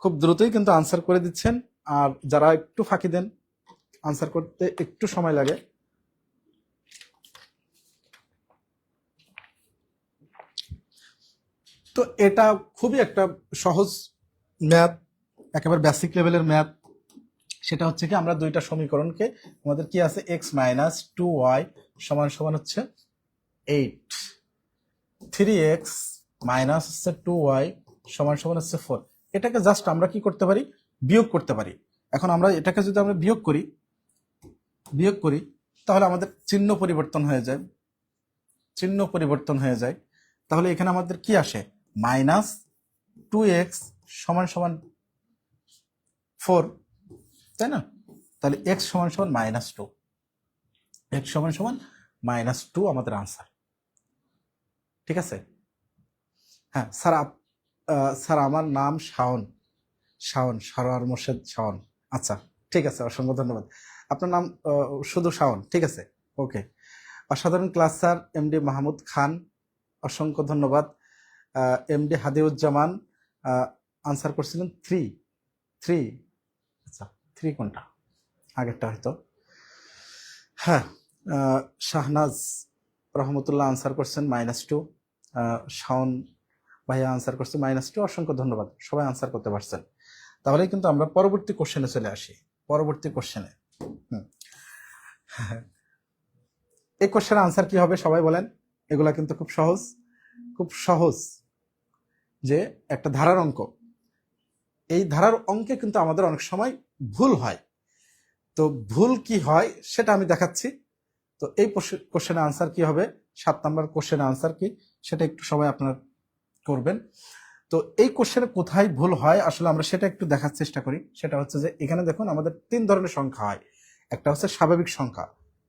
খুব দ্রুতই কিন্তু আনসার করে দিচ্ছেন। আর যারা একটু ফাঁকি দেন, আনসার করতে একটু সময় লাগে। তো এটা খুবই একটা সহজ ম্যাথ, একেবারে বেসিক লেভেলের ম্যাথ। সেটা হচ্ছে কি, আমরা দুইটা সমীকরণকে, আমাদের কি আছে, এক্স মাইনাস 2y সমান সমান হচ্ছে 8, 3x মাইনাস হচ্ছে 2y সমান সমান হচ্ছে 4। এটাকে জাস্ট আমরা কি করতে পারি, বিয়োগ করতে পারি। এখন আমরা এটাকে যদি আমরা বিয়োগ করি তাহলে আমাদের চিহ্ন পরিবর্তন হয়ে যায়, চিহ্ন পরিবর্তন হয়ে যায়। তাহলে এখানে আমাদের কি আসে, মাইনাস 2x সমান সমান 4, তাই না? তাহলে x সমান সমান -2, x সমান সমান -2 আমাদের আনসার। ঠিক আছে। হ্যাঁ স্যার, স্যার আমার নাম শাওন, সরোয়ার মোর্শেদ শাওন। আচ্ছা ঠিক আছে, অসংখ্য ধন্যবাদ। আপনার নাম শুধু শাওন, ঠিক আছে, ওকে। অসাধারণ ক্লাস স্যার, এমডি মাহমুদ খান, অসংখ্য ধন্যবাদ। এমডি হাদিউজ্জামান আনসার করছিলেন 3। আচ্ছা 3 কোনটা, আগেরটা হয়তো। হ্যাঁ, শাহনাজ রহমতুল্লাহ আনসার করছেন -2, শাওন ভাইয়া আনসার করছে -2, অসংখ্য ধন্যবাদ, সবাই আনসার করতে পারছেন। তাহলে কিন্তু আমরা পরবর্তী কোশ্চেনে চলে আসি, পরবর্তী কোশ্চেনে। এই কোশ্চেনের আনসার কি হবে সবাই বলেন? এগুলা কিন্তু খুব সহজ, খুব সহজ। যে একটা ধারার অঙ্ক, এই ধারার অঙ্কে কিন্তু আমাদের অনেক সময় ভুল হয়। তো ভুল কি হয় সেটা আমি দেখাচ্ছি। তো এই কোশ্চেনের আনসার কি হবে, 7 নম্বর কোশ্চেনের আনসার কি, সেটা একটু সবাই আপনারা করবেন। তো এই কোশ্চেনে কোথায় ভুল হয় আসলে আমরা সেটা একটু দেখার চেষ্টা করি। সেটা হচ্ছে যে এখানে দেখুন আমাদের 3 ধরনের সংখ্যা হয়। একটা হচ্ছে স্বাভাবিক সংখ্যা,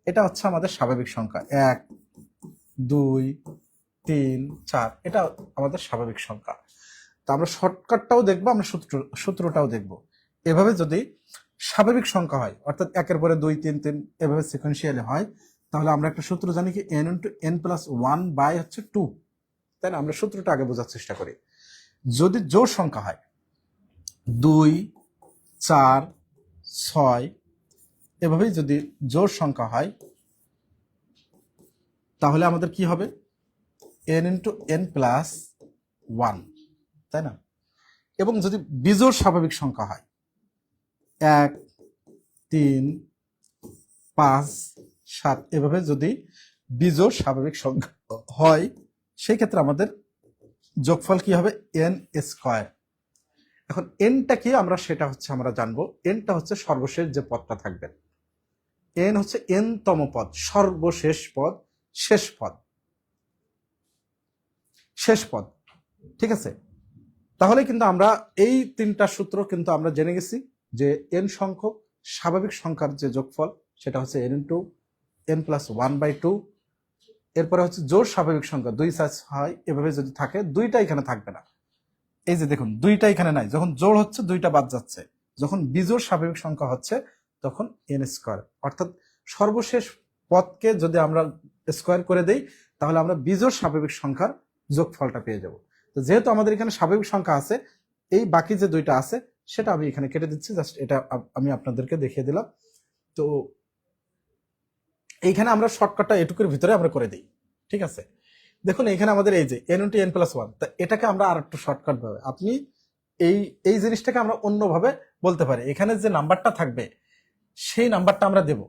এটা হচ্ছে আমাদের স্বাভাবিক সংখ্যা, 1 2 3 4, এটা আমাদের স্বাভাবিক সংখ্যা। তো আমরা শর্টকাটটাও দেখবো, আমরা সূত্রটাও দেখবো। এভাবে যদি স্বাভাবিক সংখ্যা হয়, অর্থাৎ 1 এর পরে 2 3 3 এভাবে সিকোয়েন্সিয়ালি হয়, তাহলে আমরা একটা সূত্র জানি কি, n × n+1 বাই হচ্ছে 2, তাই না? আমরা সূত্রটা আগে বোঝার চেষ্টা করি। যদি জোড় সংখ্যা হয় 2 4 6, এভাবেই যদি জোড় সংখ্যা হয় তাহলে আমাদের কি হবে, n × n+1, তাই না? এবং যদি বিজোড় স্বাভাবিক সংখ্যা হয় 1 3 5 7, এভাবে যদি বিজোড় স্বাভাবিক সংখ্যা হয়, সেই ক্ষেত্রে আমাদের যোগফল কি হবে, n²। এখন এনটা কি আমরা সেটা হচ্ছে আমরা জানবো। এনটা হচ্ছে সর্বশেষ যে পদটা থাকবে, এন হচ্ছে n-তম পদ, সর্বশেষ পদ, শেষ পদ, শেষ পদ। ঠিক আছে, তাহলে কিন্তু আমরা এই 3টা সূত্র কিন্তু আমরা জেনে গেছি যে n সংখ্যক স্বাভাবিক সংখ্যার যে যোগফল সেটা হচ্ছে n × n+1/2। এরপরে হচ্ছে জোড় স্বাভাবিক সংখ্যা 2 সাইজ হয়, এভাবে যদি থাকে দুইটা এখানে থাকবে না। এই যে দেখুন দুইটা এখানে নাই, যখন জোড় হচ্ছে দুইটা বাদ যাচ্ছে, যখন বিজোড় স্বাভাবিক সংখ্যা হচ্ছে তখন n²। অর্থাৎ সর্বশেষ পদকে যদি আমরা স্কোয়ার করে দেই তাহলে আমরা বিজোড় স্বাভাবিক সংখ্যার যোগফলটা পেয়ে যাব। তো যেহেতু আমাদের এখানে স্বাভাবিক সংখ্যা আছে, এই বাকি যে দুইটা আছে সেটা আমি এখানে কেটে দিচ্ছি, জাস্ট এটা আমি আপনাদেরকে দেখিয়ে দিলাম। তো এইখানে আমরা শর্টকাটটা এটুকুর ভিতরে আমরা করে দিই, ঠিক আছে। দেখুন এখানে আমাদের এই যে n×n+1, তা এটাকে আমরা আর একটু শর্টকাট ভাবে আপনি এই জিনিসটাকে আমরা অন্যভাবে বলতে পারি। এখানে যে নাম্বারটা থাকবে সেই নাম্বারটা আমরা দেব,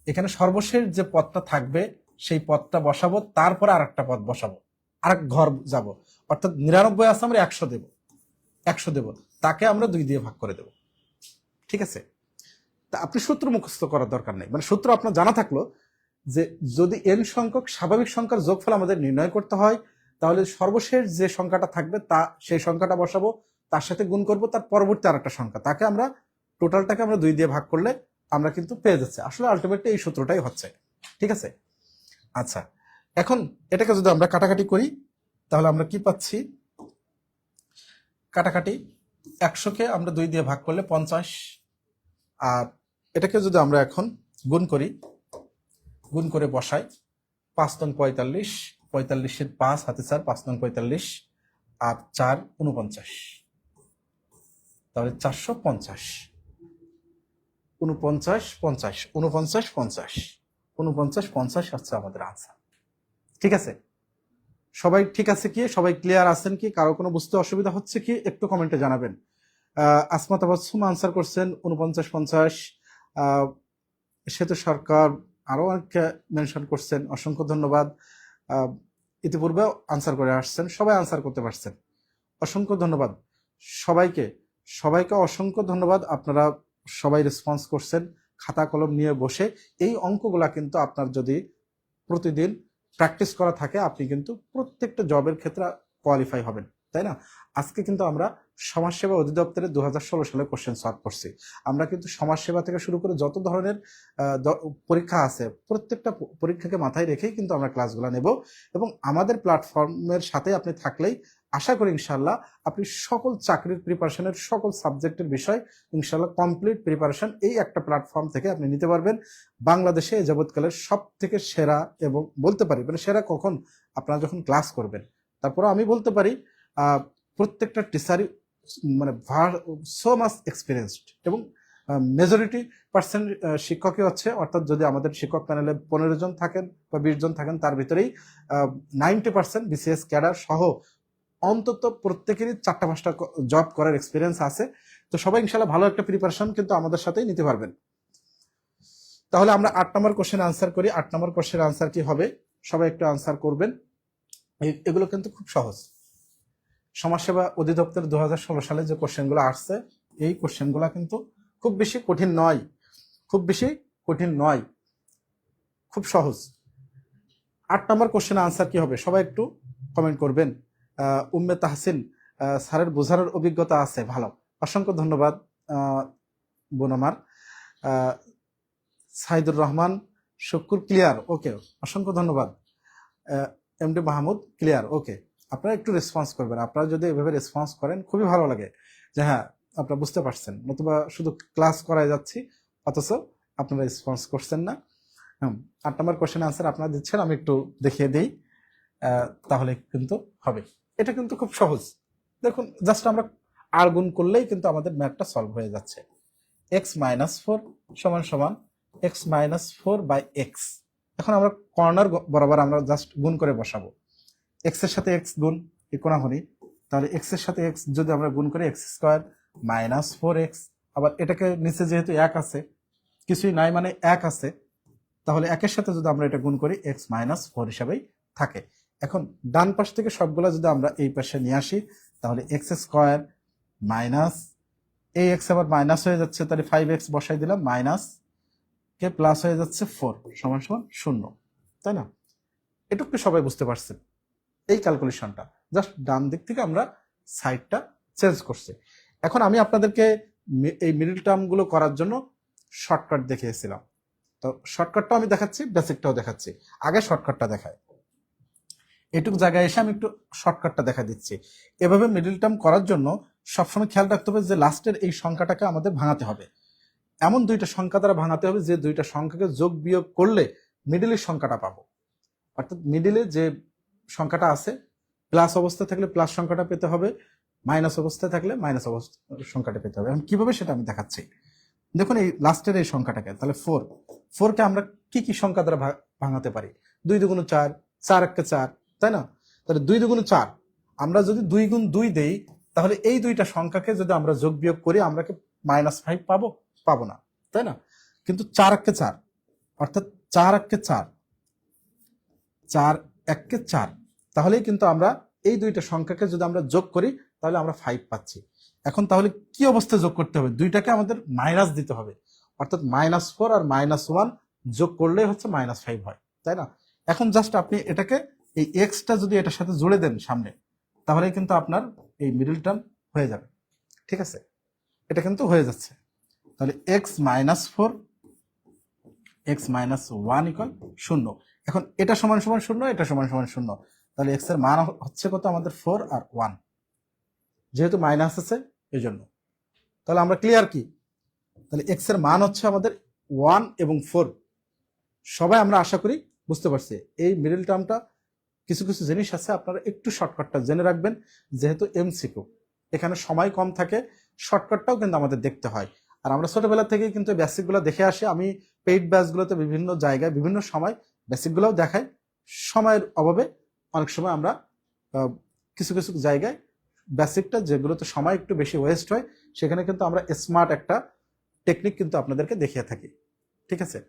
এখানে সর্বশেষ যে পদটা থাকবে সেই পদটা বসাবো, তারপরে আর একটা পদ বসাবো, আরেক ঘর যাব। অর্থাৎ 99 আছে আমরা 100 দেব, তাকে আমরা 2 দিয়ে ভাগ করে দেব, ঠিক আছে। তা আপনি সূত্র মুখস্থ করার দরকার নেই, মানে সূত্র আপনার জানা থাকলো যে যদি n সংখ্যক স্বাভাবিক সংখ্যার যোগফল আমাদের নির্ণয় করতে হয় তাহলে সর্বশেষ যে সংখ্যাটা থাকবে তা সেই সংখ্যাটা বসাবো, তার সাথে গুণ করব তার পরবর্তী আরেকটা সংখ্যা, তাকে আমরা টোটালটাকে আমরা 2 দিয়ে ভাগ করলে আমরা কিন্তু পেয়ে যাচ্ছে। আসলে আলটিমেটলি এই সূত্রটাই হচ্ছে, ঠিক আছে। আচ্ছা, এখন এটাকে যদি আমরা কাটাকাটি করি তাহলে আমরা কি পাচ্ছি, কাটাকাটি 100কে আমরা 2 দিয়ে ভাগ করলে 50, আর এটাকে যদি আমরা এখন গুণ করি, গুণ করে বসাই, 5 নং 45, 45-এর 5 হাতে 4, 5 নং 45 আর 4 49, তাহলে 450, 49 50, 49 50, 49 50 হচ্ছে আমাদের আনসার, ঠিক আছে। সবাই ঠিক আছে কি, সবাই ক্লিয়ার আছেন কি, কারো কোনো বুঝতে অসুবিধা হচ্ছে কি একটু কমেন্টে জানাবেন। আসমা তাবাসসুম আনসার করছেন 49 50, সেতু সরকার আরো অনেকে মেনশন করছেন, অসংখ্য ধন্যবাদ। ইতিপূর্বে আনসার করে আসছেন, সবাই আনসার করতে পারছেন, অসংখ্য ধন্যবাদ সবাইকে, সবাইকে অসংখ্য ধন্যবাদ। আপনারা সবাই রেসপন্স করছেন খাতা কলম নিয়ে বসে। এই অঙ্কগুলা কিন্তু আপনার যদি প্রতিদিন প্র্যাকটিস করা থাকে আপনি কিন্তু প্রত্যেকটা জবের ক্ষেত্রে কোয়ালিফাই হবেন, তাই না। আজকে কিন্তু আমরা সমাজসেবা অধিদপ্তরের 2016 সালে কোশ্চেন সলভ করছি। আমরা কিন্তু সমাজসেবা থেকে শুরু করে যত ধরনের পরীক্ষা আছে প্রত্যেকটা পরীক্ষাকে মাথায় রেখেই কিন্তু আমরা ক্লাসগুলো নেব, এবং আমাদের প্ল্যাটফর্মের সাথে আপনি থাকলেই আশা করি ইনশাল্লাহ আপনি সকল চাকরির প্রিপারেশনের সকল সাবজেক্টের বিষয় ইনশাল্লাহ কমপ্লিট প্রিপারেশন এই একটা প্ল্যাটফর্ম থেকে আপনি নিতে পারবেন। বাংলাদেশে যাবৎকালের সব থেকে সেরা, এবং বলতে পারি মানে সেরা কখন, আপনারা যখন ক্লাস করবেন। তারপরে আমি বলতে পারি প্রত্যেকটা টিচারই মানে সো মাচ এক্সপিরিয়েন্সড, এবং মেজরিটি পার্সেন্ট শিক্ষকই হচ্ছে, অর্থাৎ যদি আমাদের শিক্ষক প্যানেলে 15 জন থাকেন বা 20 জন থাকেন তার ভিতরেই 90% বিসিএস ক্যাডার সহ অন্তত প্রত্যেকেরই 4টা-5টা জব করার এক্সপিরিয়েন্স আছে। তো সবাই ইনশাল্লাহ ভালো একটা প্রিপারেশন কিন্তু আমাদের সাথেই নিতে পারবেন। তাহলে আমরা 8 নম্বর কোশ্চেন আনসার করি। 8 নম্বর কোশ্চেন আনসার কি হবে, সবাই একটু আনসার করবেন। এগুলো কিন্তু খুব সহজ। সমাজসেবা অধিদপ্তর 2016 সালে যে কোশ্চেনগুলো আসছে এই কোশ্চেনগুলো কিন্তু খুব বেশি কঠিন নয়, খুব বেশি কঠিন নয়, খুব সহজ। 8 নম্বর কোশ্চেন আনসার কি হবে সবাই একটু কমেন্ট করবেন। উম্মে তাহসিন স্যারের বোঝানোর অভিজ্ঞতা আছে, ভালো, অসংখ্য ধন্যবাদ বোন আমার। সাইদুর রহমান শুক্কুর ক্লিয়ার, ওকে, অসংখ্য ধন্যবাদ। এমডি মাহমুদ ক্লিয়ার, ওকে। আপনারা একটু রেসপন্স করবেন, আপনারা যদি এভাবে রেসপন্স করেন খুবই ভালো লাগে যে হ্যাঁ আপনারা বুঝতে পারছেন, নতুবা শুধু ক্লাস করায় যাচ্ছি অথচ আপনারা রেসপন্স করছেন না। 8 নম্বর কোশ্চেন আনসার আপনারা দিচ্ছেন, আমি একটু দেখিয়ে দিই তাহলে কিন্তু হবে। এটা কিন্তু খুব সহজ, দেখুন জাস্ট আমরা আর গুণ করলেই কিন্তু আমাদের ম্যাথটা সলভ হয়ে যাচ্ছে। x-4 সমান সমান x-4/x। এখন আমরা কর্নার বরাবর আমরা জাস্ট গুণ করে বসাবো, এক্স এর সাথে এক্স গুণ কোনাকুনি, তাহলে এক্স এর সাথে এক্স যদি আমরা গুণ করি x² - 4x, আবার এটাকে নিচে যেহেতু 1 আছে কিছুই নাই মানে 1 আছে, তাহলে 1-এর সাথে যদি আমরা এটা গুণ করি x-4 হিসাবেই থাকে। এখন ডান পাশ থেকে সবগুলা যদি আমরা এই পাশে নিয়ে আসি তাহলে x² মাইনাস এই x আবার মাইনাস হয়ে যাচ্ছে, তাহলে 5x বসাই দিলাম, মাইনাস কে প্লাস হয়ে যাচ্ছে 4 সমান সমান 0, তাই না। এটুকু সবাই বুঝতে পারছেন এই ক্যালকুলেশনটা, জাস্ট ডান দিক থেকে আমরা সাইডটা চেঞ্জ করছি। এখন আমি আপনাদেরকে এই মিডল টার্মগুলো করার জন্য শর্টকাট দেখিয়েছিলাম, তো শর্টকাটটাও আমি দেখাচ্ছি, বেসিকটাও দেখাচ্ছি। আগে শর্টকাটটা দেখায়, এটুকু জায়গায় এসে আমি একটু শর্টকাটটা দেখা দিচ্ছি। এভাবে মিডল টার্ম করার জন্য সবসময় খেয়াল রাখতে হবে যে লাস্টের এই সংখ্যাটাকে আমাদের ভাঙাতে হবে, এমন দুইটা সংখ্যা দ্বারা ভাঙাতে হবে যে দুইটা সংখ্যাকে যোগ বিয়োগ করলে মিডিলের সংখ্যাটা পাবো। অর্থাৎ মিডিলে যে সংখ্যাটা আছে প্লাস অবস্থা থাকলে প্লাস সংখ্যাটা পেতে হবে, মাইনাস অবস্থায় থাকলে মাইনাস অবস্থা সংখ্যাটা পেতে হবে। এখন কিভাবে সেটা আমি দেখাচ্ছি। দেখুন এই লাস্টের এই সংখ্যাটাকে, তাহলে 4কে আমরা কি কি সংখ্যা দ্বারা ভাঙাতে পারি? 2 দুগুণ 4, 4 একে 4, তাই না? তাহলে 2 দুগুণ 4, আমরা যদি 2 গুণ 2 দেই তাহলে এই দুইটা সংখ্যাকে যদি আমরা যোগ বিয়োগ করি আমরা কি -5 পাবো? পাবো না, তাই না? কিন্তু 4 একে 4, অর্থাৎ 4 একে 4, 4 একে 4, তাহলেই কিন্তু আমরা এই দুইটা সংখ্যাকে যদি আমরা যোগ করি তাহলে আমরা 5 পাচ্ছি। এখন তাহলে কি অবস্থায় যোগ করতে হবে? দুইটাকে আমাদের মাইনাস দিতে হবে, অর্থাৎ -4 আর -1 যোগ করলেই হচ্ছে -5 হয়, তাই না? এখন জাস্ট আপনি এটাকে এই এক্সটা যদি এটার সাথে জুড়ে দেন সামনে, তাহলে কিন্তু আপনার এই মিডল টার্ম হয়ে যাবে। ঠিক আছে, এটা কিন্তু হয়ে যাচ্ছে। তাহলে x-4 x-1 ইকুয়াল 0। এখন এটা সমান সমান 0, এটা সমান সমান 0, তাহলে x এর মান হচ্ছে কত আমাদের? 4 আর 1, যেহেতু মাইনাস আছে এই জন্য। তাহলে আমরা ক্লিয়ার কি? তাহলে x এর মান হচ্ছে আমাদের 1 এবং 4। সবাই আমরা আশা করি বুঝতে পারছি। এই মিডল টার্মটা কিছু কিছু জিনিস আছে আপনারা একটু শর্টকাটটা জেনে রাখবেন, যেহেতু এমসিকিউ এখানে সময় কম থাকে, শর্টকাটটাও কিন্তু আমাদের দেখতে হয়। আর আমরা ছোটবেলা থেকেই কিন্তু বেসিকগুলো দেখে আসি। আমি পেইড ব্যাচগুলোতে বিভিন্ন জায়গায় বিভিন্ন সময় বেসিকগুলোও দেখাই। সময়ের অভাবে অনেক সময় আমরা কিছু কিছু জায়গায় বেসিকটা যেগুলোতে সময় একটু বেশি ওয়েস্ট হয় সেখানে কিন্তু আমরা স্মার্ট একটা টেকনিক কিন্তু আপনাদেরকে দেখিয়ে থাকি। ঠিক আছে,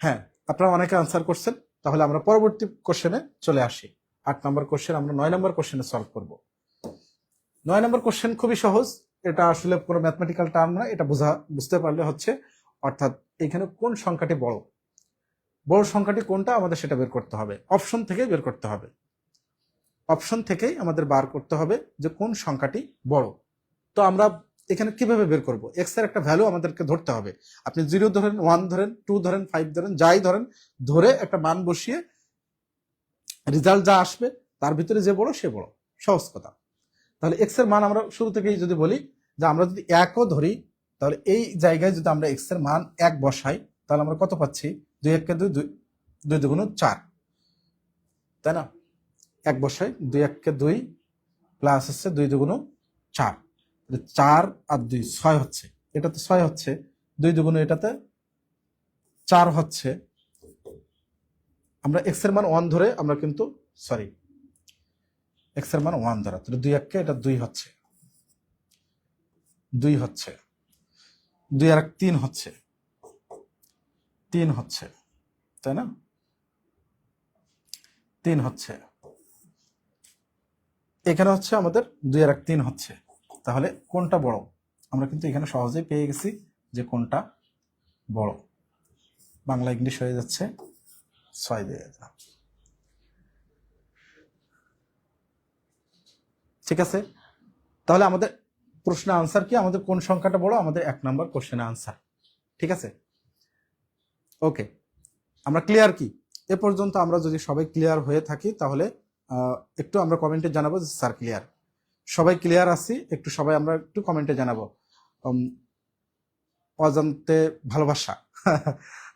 হ্যাঁ, আপনারা অনেকে আনসার করছেন। তাহলে আমরা পরবর্তী কোশ্চেনে চলে আসি। 8 নম্বর কোশ্চেন আমরা 9 নম্বর কোশ্চেনে সলভ করব। 9 নম্বর কোশ্চেন খুবই সহজ, এটা আসলে কোনো ম্যাথমেটিক্যাল টার্ম না, এটা বুঝতে পারলে হচ্ছে। অর্থাৎ এখানে কোন সংখ্যাটি বড়, বড় সংখ্যাটি কোনটা আমাদের সেটা বের করতে হবে। অপশন থেকে বের করতে হবে, অপশন থেকেই আমাদের বার করতে হবে যে কোন সংখ্যাটি বড়। তো আমরা এখানে কিভাবে বের করব? এক্স এর একটা ভ্যালু আমাদেরকে ধরতে হবে। আপনি 0 ধরেন, 1 ধরেন, 2 ধরেন, 5 ধরেন, যাই ধরেন, ধরে একটা মান বসিয়ে রেজাল্ট যা আসবে তার ভিতরে যে বড় সে বড়, সহজ কথা। তাহলে এক্স এর মান আমরা শুরু থেকেই যদি বলি যে আমরা যদি 1ও ধরি, তাহলে এই জায়গায় যদি আমরা এক্স এর মান 1 বসাই তাহলে আমরা কত পাচ্ছি? 2 1 কে 2, 2 দুগুণ 4, তাই না? 1 বসাই, 2 1 কে 2 প্লাস হচ্ছে 2 দুগুণ 4, 4 আর 2 6 হচ্ছে, এটাতে 6 হচ্ছে, 2 দুগুণ এটাতে 4 হচ্ছে। আমরা এক্স এর মান 1 ধরে আমরা কিন্তু এক্স এর মান 1 ধরা, তাহলে 2 1 কে এটা 2 হচ্ছে, 2 হচ্ছে, 2 আর 1 3 হচ্ছে, 3 হচ্ছে, তাই না? 3 হচ্ছে, এখানে হচ্ছে আমাদের 2 আর 1 3 হচ্ছে। তাহলে কোনটা বড়? আমরা কিন্তু এখানে সহজেই পেয়ে গেছি যে কোনটা বড়। বাংলা ইংলিশ হয়ে যাচ্ছে, 6 দিয়ে দিলাম। ঠিক আছে, তাহলে আমাদের প্রশ্নের আনসার কি? আমাদের কোন সংখ্যাটা বড়? আমাদের 1 নম্বর কোশ্চেনের আনসার। ঠিক আছে, ওকে, আমরা ক্লিয়ার কি? এ পর্যন্ত আমরা যদি সবাই ক্লিয়ার হয়ে থাকি তাহলে একটু আমরা কমেন্টে জানাবো যে স্যার ক্লিয়ার। সবাই ক্লিয়ার আছি একটু, সবাই আমরা একটু কমেন্টে জানাবো। অজান্তে ভালোবাসা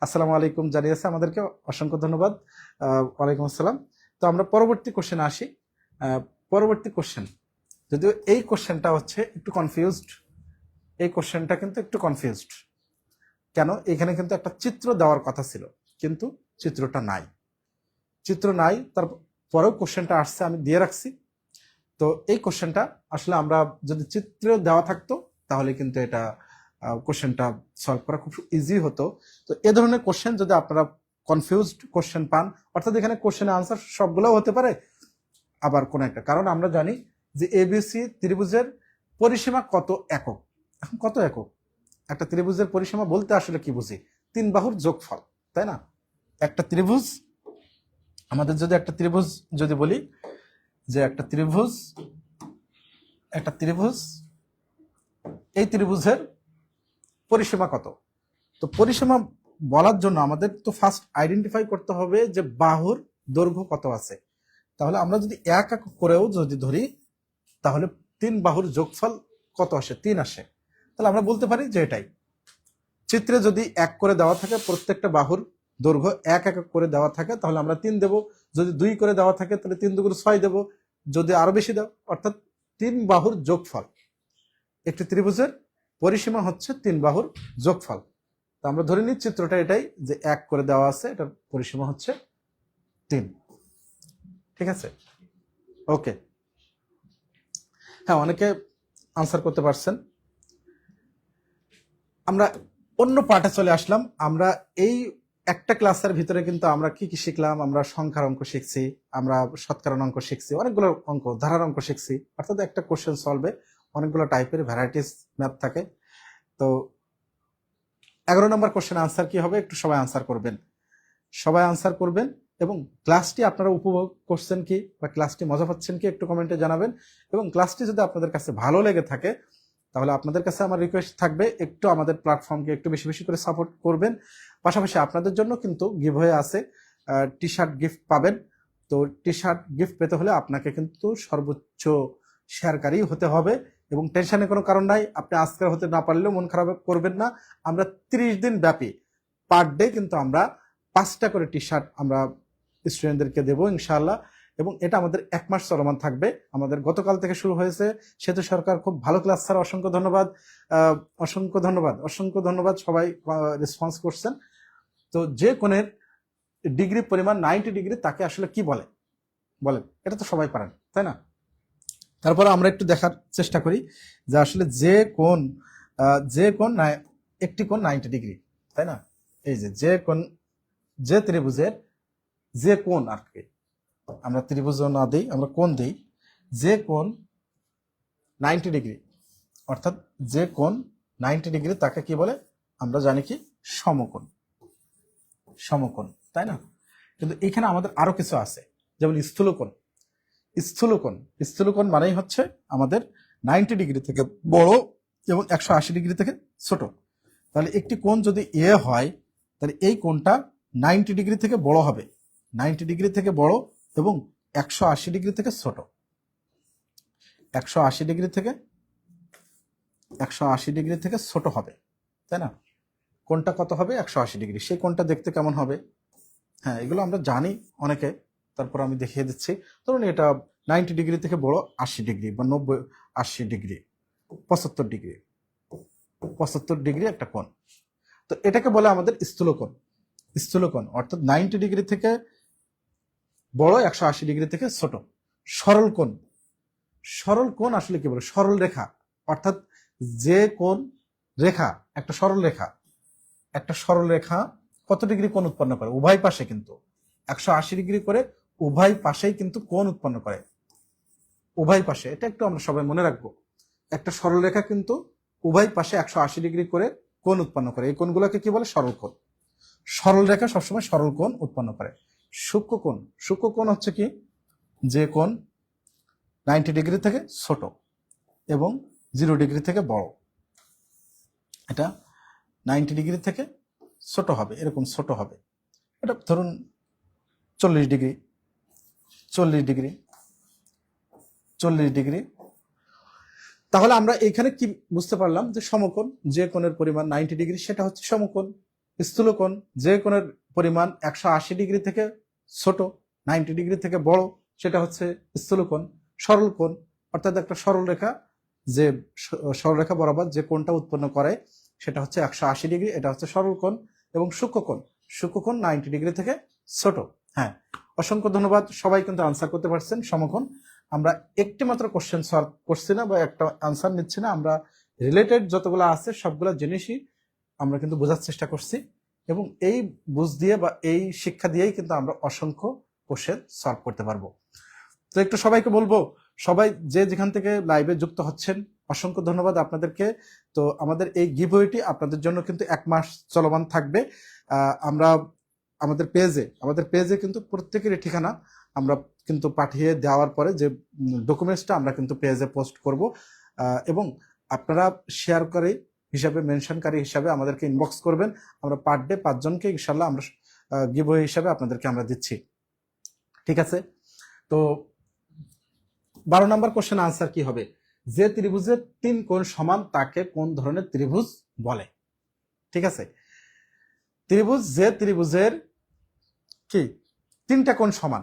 আসসালামু আলাইকুম জানিয়েছে আমাদেরকে, অসংখ্য ধন্যবাদ। ওয়ালাইকুম আসসালাম। তো আমরা পরবর্তী কোশ্চেনে আসি। পরবর্তী কোশ্চেন, যদিও এই কোশ্চেনটা হচ্ছে একটু কনফিউজড, এই কোশ্চেনটা কিন্তু একটু কনফিউজড। কেন? এখানে কিন্তু একটা চিত্র দেওয়ার কথা ছিল কিন্তু চিত্রটা নাই, চিত্র নাই, তারপরেও কোশ্চেনটা আসছে, আমি দিয়ে রাখছি। তো এই কোশ্চেনটা আসলে আমরা যদি চিত্র দেওয়া থাকতো তাহলে কিন্তু এটা কোশ্চেনটা সলভ করা খুব ইজি হতো। তো এ ধরনের কোশ্চেন যদি আপনারা কনফিউজড কোশ্চেন পান, অর্থাৎ এখানে কোশ্চেনের আনসার সবগুলোও হতে পারে, আবার কোন একটা, কারণ আমরা জানি যে এবিসি ত্রিভুজের পরিসীমা কত একক। এখন কত একক? একটা ত্রিভুজের পরিসীমা বলতে আসলে কি বুঝি? 3 বাহুর যোগফল, তাই না? একটা ত্রিভুজ, আমাদের যদি একটা ত্রিভুজ যদি বলি যে একটা ত্রিভুজ এই ত্রিভুজের পরিসীমা কত? তো পরিসীমা বলার জন্য আমাদের তো ফার্স্ট আইডেন্টিফাই করতে হবে যে বাহুর দৈর্ঘ্য কত আছে। তাহলে আমরা যদি এক একক করেও যদি ধরি তাহলে 3 বাহুর যোগফল কত আসে? 3 আসে। তাহলে আমরা বলতে পারি যে এটাই। চিত্রে যদি 1 করে দেওয়া থাকে, প্রত্যেকটা বাহুর দৈর্ঘ্য এক একক করে দেওয়া থাকে, তাহলে আমরা 3 দেব। যদি 2 করে দেওয়া থাকে তাহলে 3 2 6 দেব। যদি আরো বেশি দাও, অর্থাৎ 3 বাহুর যোগফল। একটি ত্রিভুজের পরিসীমা হচ্ছে 3 বাহুর যোগফল। তো আমরা ধরে নিই চিত্রটা এটাই, যে 1 করে দেওয়া আছে, এটার পরিসীমা হচ্ছে 3। ঠিক আছে, ওকে। হ্যাঁ, অনেকে আনসার করতে পারছেন। আমরা অন্য পার্টে চলে আসলাম। আমরা এই একটা ক্লাসের ভিতরে কিন্তু আমরা কি কি শিখলাম? আমরা সংখ্যার অঙ্ক শিখছি, আমরা শতকরার অঙ্ক শিখছি, অনেকগুলো অঙ্ক, ধারার অঙ্ক শিখছি। অর্থাৎ একটা কোশ্চেন সলভে অনেকগুলো টাইপের ভ্যারাইটিস ম্যাথ থাকে। তো 11 নম্বর কোশ্চেন আনসার কি হবে? একটু সবাই আনসার করবেন, সবাই আনসার করবেন। এবং ক্লাসটি আপনারা উপভোগ করছেন কি, বা ক্লাসটি মজা পাচ্ছেন কি, একটু কমেন্টে জানাবেন। এবং ক্লাসটি যদি আপনাদের কাছে ভালো লেগে থাকে তাহলে আপনাদের কাছে আমার রিকোয়েস্ট থাকবে, একটু আমাদের প্ল্যাটফর্মকে একটু বেশি বেশি করে সাপোর্ট করবেন। পাশাপাশি আপনাদের জন্য কিন্তু গিভওয়ে আছে, টি শার্ট গিফট পাবেন। তো টি শার্ট গিফট পেতে হলে আপনাকে কিন্তু সর্বোচ্চ শেয়ারকারী হতে হবে। এবং টেনশনের কোনো কারণ নাই, আপনি আজকের হতে না পারলেও মন খারাপ করবেন না। আমরা 30 দিন ব্যাপী পার ডে কিন্তু আমরা 5টা করে টি শার্ট আমরা স্টুডেন্টদেরকে দেবো ইনশাআল্লাহ। এবং এটা আমাদের 1 মাস চলমান থাকবে। আমাদের গতকাল থেকে শুরু হয়েছে। সেতু সরকার খুব ভালো ক্লাস, স্যার অসংখ্য ধন্যবাদ, অসংখ্য ধন্যবাদ, অসংখ্য ধন্যবাদ। সবাই রেসপন্স করছেন। তো যে কোণের ডিগ্রি পরিমাণ 90 ডিগ্রি তাকে আসলে কি বলে বলেন? এটা তো সবাই পারেন, তাই না? তারপরে আমরা একটু দেখার চেষ্টা করি যে আসলে যে কোণ একটি কোণ 90 ডিগ্রি, তাই না? এই যে কোণ, যে ত্রিভুজের যে কোণ, আর কি আমরা ত্রিভুজ না দিই, আমরা কোণ দিই, যে কোণ 90 ডিগ্রি, অর্থাৎ যে কোণ 90 ডিগ্রি তাকে কি বলে? আমরা জানি কি? সমকোণ। সমকোণ, তাই না? কিন্তু এখানে আমাদের আরো কিছু আছে, যেমন স্থূলকোণ। স্থূলকোণ, স্থূলকোণ মানেই হচ্ছে আমাদের 90 ডিগ্রি থেকে বড় এবং 180 ডিগ্রি থেকে ছোট। তাহলে একটি কোণ যদি এ হয় তাহলে এই কোণটা 90 ডিগ্রি থেকে বড় হবে, 90 ডিগ্রি থেকে বড় এবং 180 ডিগ্রি থেকে ছোট। 180 ডিগ্রি থেকে 180 ডিগ্রি থেকে ছোট হবে, তাই না? কোণটা কত হবে? 180 ডিগ্রি। সেই কোণটা দেখতে কেমন হবে? হ্যাঁ, এগুলো আমরা জানি অনেকে, তারপর আমি দেখিয়ে দিচ্ছি। ধরুন এটা 90 ডিগ্রি থেকে বড় 80 ডিগ্রি বা 90 80 ডিগ্রি, 75 ডিগ্রি, 75 ডিগ্রি একটা কোণ। তো এটাকে বলে আমাদের স্থূলকোণ। স্থূলকোণ অর্থাৎ 90 ডিগ্রি থেকে বড়, 180 ডিগ্রি থেকে ছোট। সরল কোণ, সরল কোণ আসলে কি বলে? সরল রেখা, অর্থাৎ যে কোণ রেখা, একটা সরল রেখা, একটা সরল রেখা কত ডিগ্রি কোণ উৎপন্ন করে? উভয় পাশে কিন্তু 180 ডিগ্রি করে, উভয় পাশেই কিন্তু কোণ উৎপন্ন করে, উভয় পাশে। এটা একটু আমরা সবাই মনে রাখবো। একটা সরল রেখা কিন্তু উভয় পাশে 180 ডিগ্রি করে কোণ উৎপন্ন করে। এই কোণগুলোকে কি বলে? সরল কোণ। সরল রেখা সবসময় সরল কোণ উৎপন্ন করে। সূক্ষ্ম কোণ, সূক্ষ্ম কোণ হচ্ছে কি? যে কোণ 90 ডিগ্রি থেকে ছোট এবং 0 ডিগ্রি থেকে বড়। এটা 90 ডিগ্রি থেকে ছোট হবে, এরকম ছোট হবে। এটা ধরুন 40 ডিগ্রি, 40 ডিগ্রি, 40 ডিগ্রি। তাহলে আমরা এখানে কি বুঝতে পারলাম? যে সমকোণ, যে কোণের পরিমাণ 90 ডিগ্রি সেটা হচ্ছে সমকোণ। স্থূলকোণ, যে কোণের পরিমাণ 180 ডিগ্রি থেকে ছোট, 90 ডিগ্রি থেকে বড়, সেটা হচ্ছে স্থূলকোণ। সরল কোণ অর্থাৎ একটা সরল রেখা, যে সরলরেখা বরাবর যে কোণটা উৎপন্ন করে সেটা হচ্ছে 180 ডিগ্রি, এটা হচ্ছে সরল কোণ। এবং সূক্ষ্মকোণ, সূক্ষ্মকোণ 90 ডিগ্রি থেকে ছোট। হ্যাঁ, অসংখ্য ধন্যবাদ। সবাই কিন্তু আনসার করতে পারছেন। সমকোণ আমরা একটি মাত্র কোশ্চেন সলভ করছি না বা একটা আনসার নিচ্ছি না, আমরা রিলেটেড যতগুলো আছে সবগুলো জিনিসই আমরা কিন্তু বোঝার চেষ্টা করছি। এবং এই বুঝ দিয়ে বা এই শিক্ষা দিয়েই কিন্তু আমরা অসংখ্য কোশ্চেন সলভ করতে পারবো। তো একটু সবাইকে বলবো, সবাই যে যেখান থেকে লাইভে যুক্ত হচ্ছেন, অসংখ্য ধন্যবাদ আপনাদেরকে। তো আমাদের এই গিভওয়েটি আপনাদের জন্য কিন্তু 1 মাস চলমান থাকবে। আমরা আমাদের পেজে কিন্তু প্রত্যেকেরই ঠিকানা আমরা কিন্তু পাঠিয়ে দেওয়ার পরে যে ডকুমেন্টসটা আমরা কিন্তু পেজে পোস্ট করব। এবং আপনারা শেয়ার করে হিসাবে, মেনশনকারী হিসাবে আমাদেরকে ইনবক্স করবেন। আমরা পার ডে 5 জনকে ইনশাল্লাহ আমরা গিভওয়ে হিসাবে আপনাদেরকে আমরা দিচ্ছি। ঠিক আছে, তো 12 নম্বর কোশ্চেন আনসার কি হবে? যে ত্রিভুজের 3 কোণ সমান তাকে কোন ধরনের ত্রিভুজ বলে? ঠিক আছে, যে ত্রিভুজের কি 3টা কোণ সমান।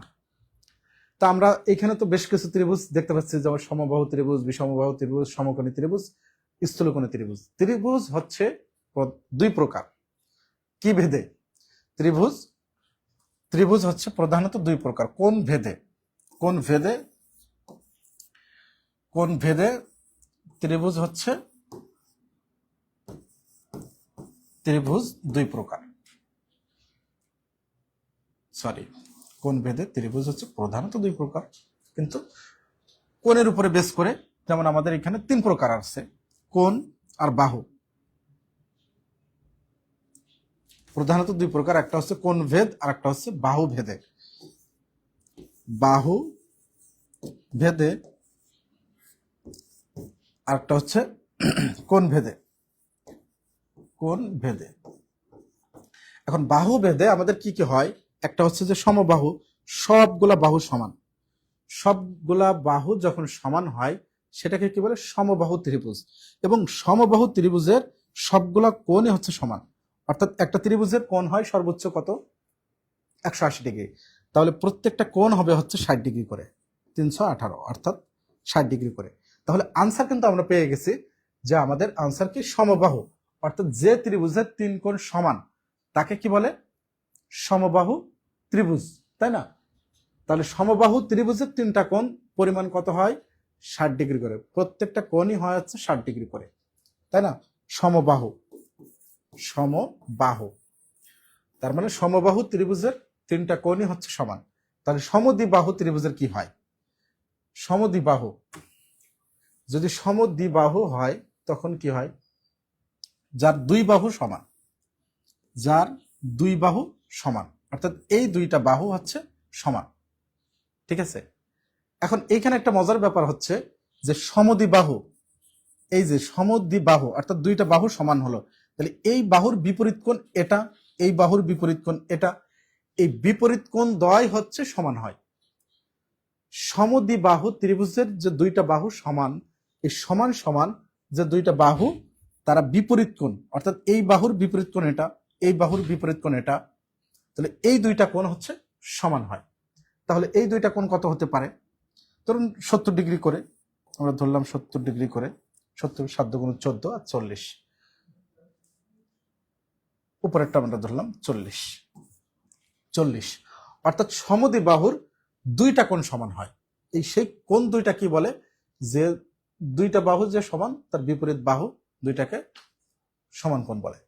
তা আমরা এখানে তো বেশ কিছু ত্রিভুজ দেখতে পাচ্ছি, যেমন সমবাহু ত্রিভুজ, বিষমবাহু ত্রিভুজ, সমকোণী ত্রিভুজ, স্থূলকোণী ত্রিভুজ। ত্রিভুজ হচ্ছে 2 প্রকার। কি ভেদে? ত্রিভুজ হচ্ছে প্রধানত 2 প্রকার। কোন ভেদে ত্রিভুজ হচ্ছে 2 প্রকার। কোন ভেদে ত্রিভুজ হচ্ছে প্রধানত 2 প্রকার, কিন্তু কোণের উপরে বেস করে, যেমন আমাদের এখানে 3 প্রকার আছে, কোণ আর বাহু। প্রধানত 2 প্রকার, একটা হচ্ছে কোণ ভেদ আর একটা হচ্ছে বাহু ভেদে। আর একটা হচ্ছে কোণ ভেদে। এখন বাহু ভেদে আমাদের কি কি হয়? একটা হচ্ছে যে সমবাহু, সবগুলা বাহু সমান। সবগুলা বাহু যখন সমান হয় সেটাকে কি বলে? সমবাহু ত্রিভুজ। এবং সমবাহু ত্রিভুজের সবগুলা কোণই হচ্ছে সমান। অর্থাৎ একটা ত্রিভুজের কোণ হয় সর্বোচ্চ কত? 180 ডিগ্রি। তাহলে প্রত্যেকটা কোণ হবে হচ্ছে 60 ডিগ্রি করে, 318, অর্থাৎ 60 ডিগ্রি করে। তাহলে আনসার কিন্তু আমরা পেয়ে গেছি যে আমাদের আনসার কি? সমবাহু। অর্থাৎ যে ত্রিভুজের 3 কোণ সমান তাকে কি বলে? সমবাহু ত্রিভুজ, তাই না? তাহলে সমবাহু ত্রিভুজের 3টা কোণ পরিমাণ কত হয়? 60 ডিগ্রি করে। প্রত্যেকটা কোণই হয় হচ্ছে 60 ডিগ্রি করে, তাই না? সমবাহু। তার মানে সমবাহু ত্রিভুজের 3টা কোণই হচ্ছে সমান। তাহলে সমদ্বিবাহু ত্রিভুজের কি হয়? যদি সমদ্বিবাহু হয় তখন কি হয়? যার 2 বাহু সমান, অর্থাৎ এই 2টা বাহু হচ্ছে সমান। ঠিক আছে, এখন এইখানে একটা মজার ব্যাপার হচ্ছে যে সমদ্বিবাহু, এই যে সমদ্বিবাহু অর্থাৎ 2টা বাহু সমান হলো, তাহলে এই বাহুর বিপরীত কোণ এটা, এই বাহুর বিপরীত কোণ এটা, এই বিপরীত কোণ দ্বয় হচ্ছে সমান হয়। সমদ্বিবাহু ত্রিভুজের যে 2টা বাহু সমান, এই সমান সমান যে 2টা বাহু তারা বিপরীত কোণ, অর্থাৎ এই বাহুর বিপরীত কোণ এটা, এই বাহুর বিপরীত কোণ এটা, তাহলে এই 2টা কোণ হচ্ছে সমান হয়। তাহলে এই 2টা কোণ কত হতে পারে? ধরুন 70 ডিগ্রি করে, আমরা ধরলাম 70 ডিগ্রি করে, 70 7 গুণ 14 আর 40, উপরেরটা আমরা ধরলাম 40, অর্থাৎ সমদ্বিবাহুর 2টা কোণ সমান হয়। এই সেই কোণ 2টা কি বলে? যে 2টা বাহু যে সমান তার বিপরীত বাহু 2টাকে সমান কোণ বলে।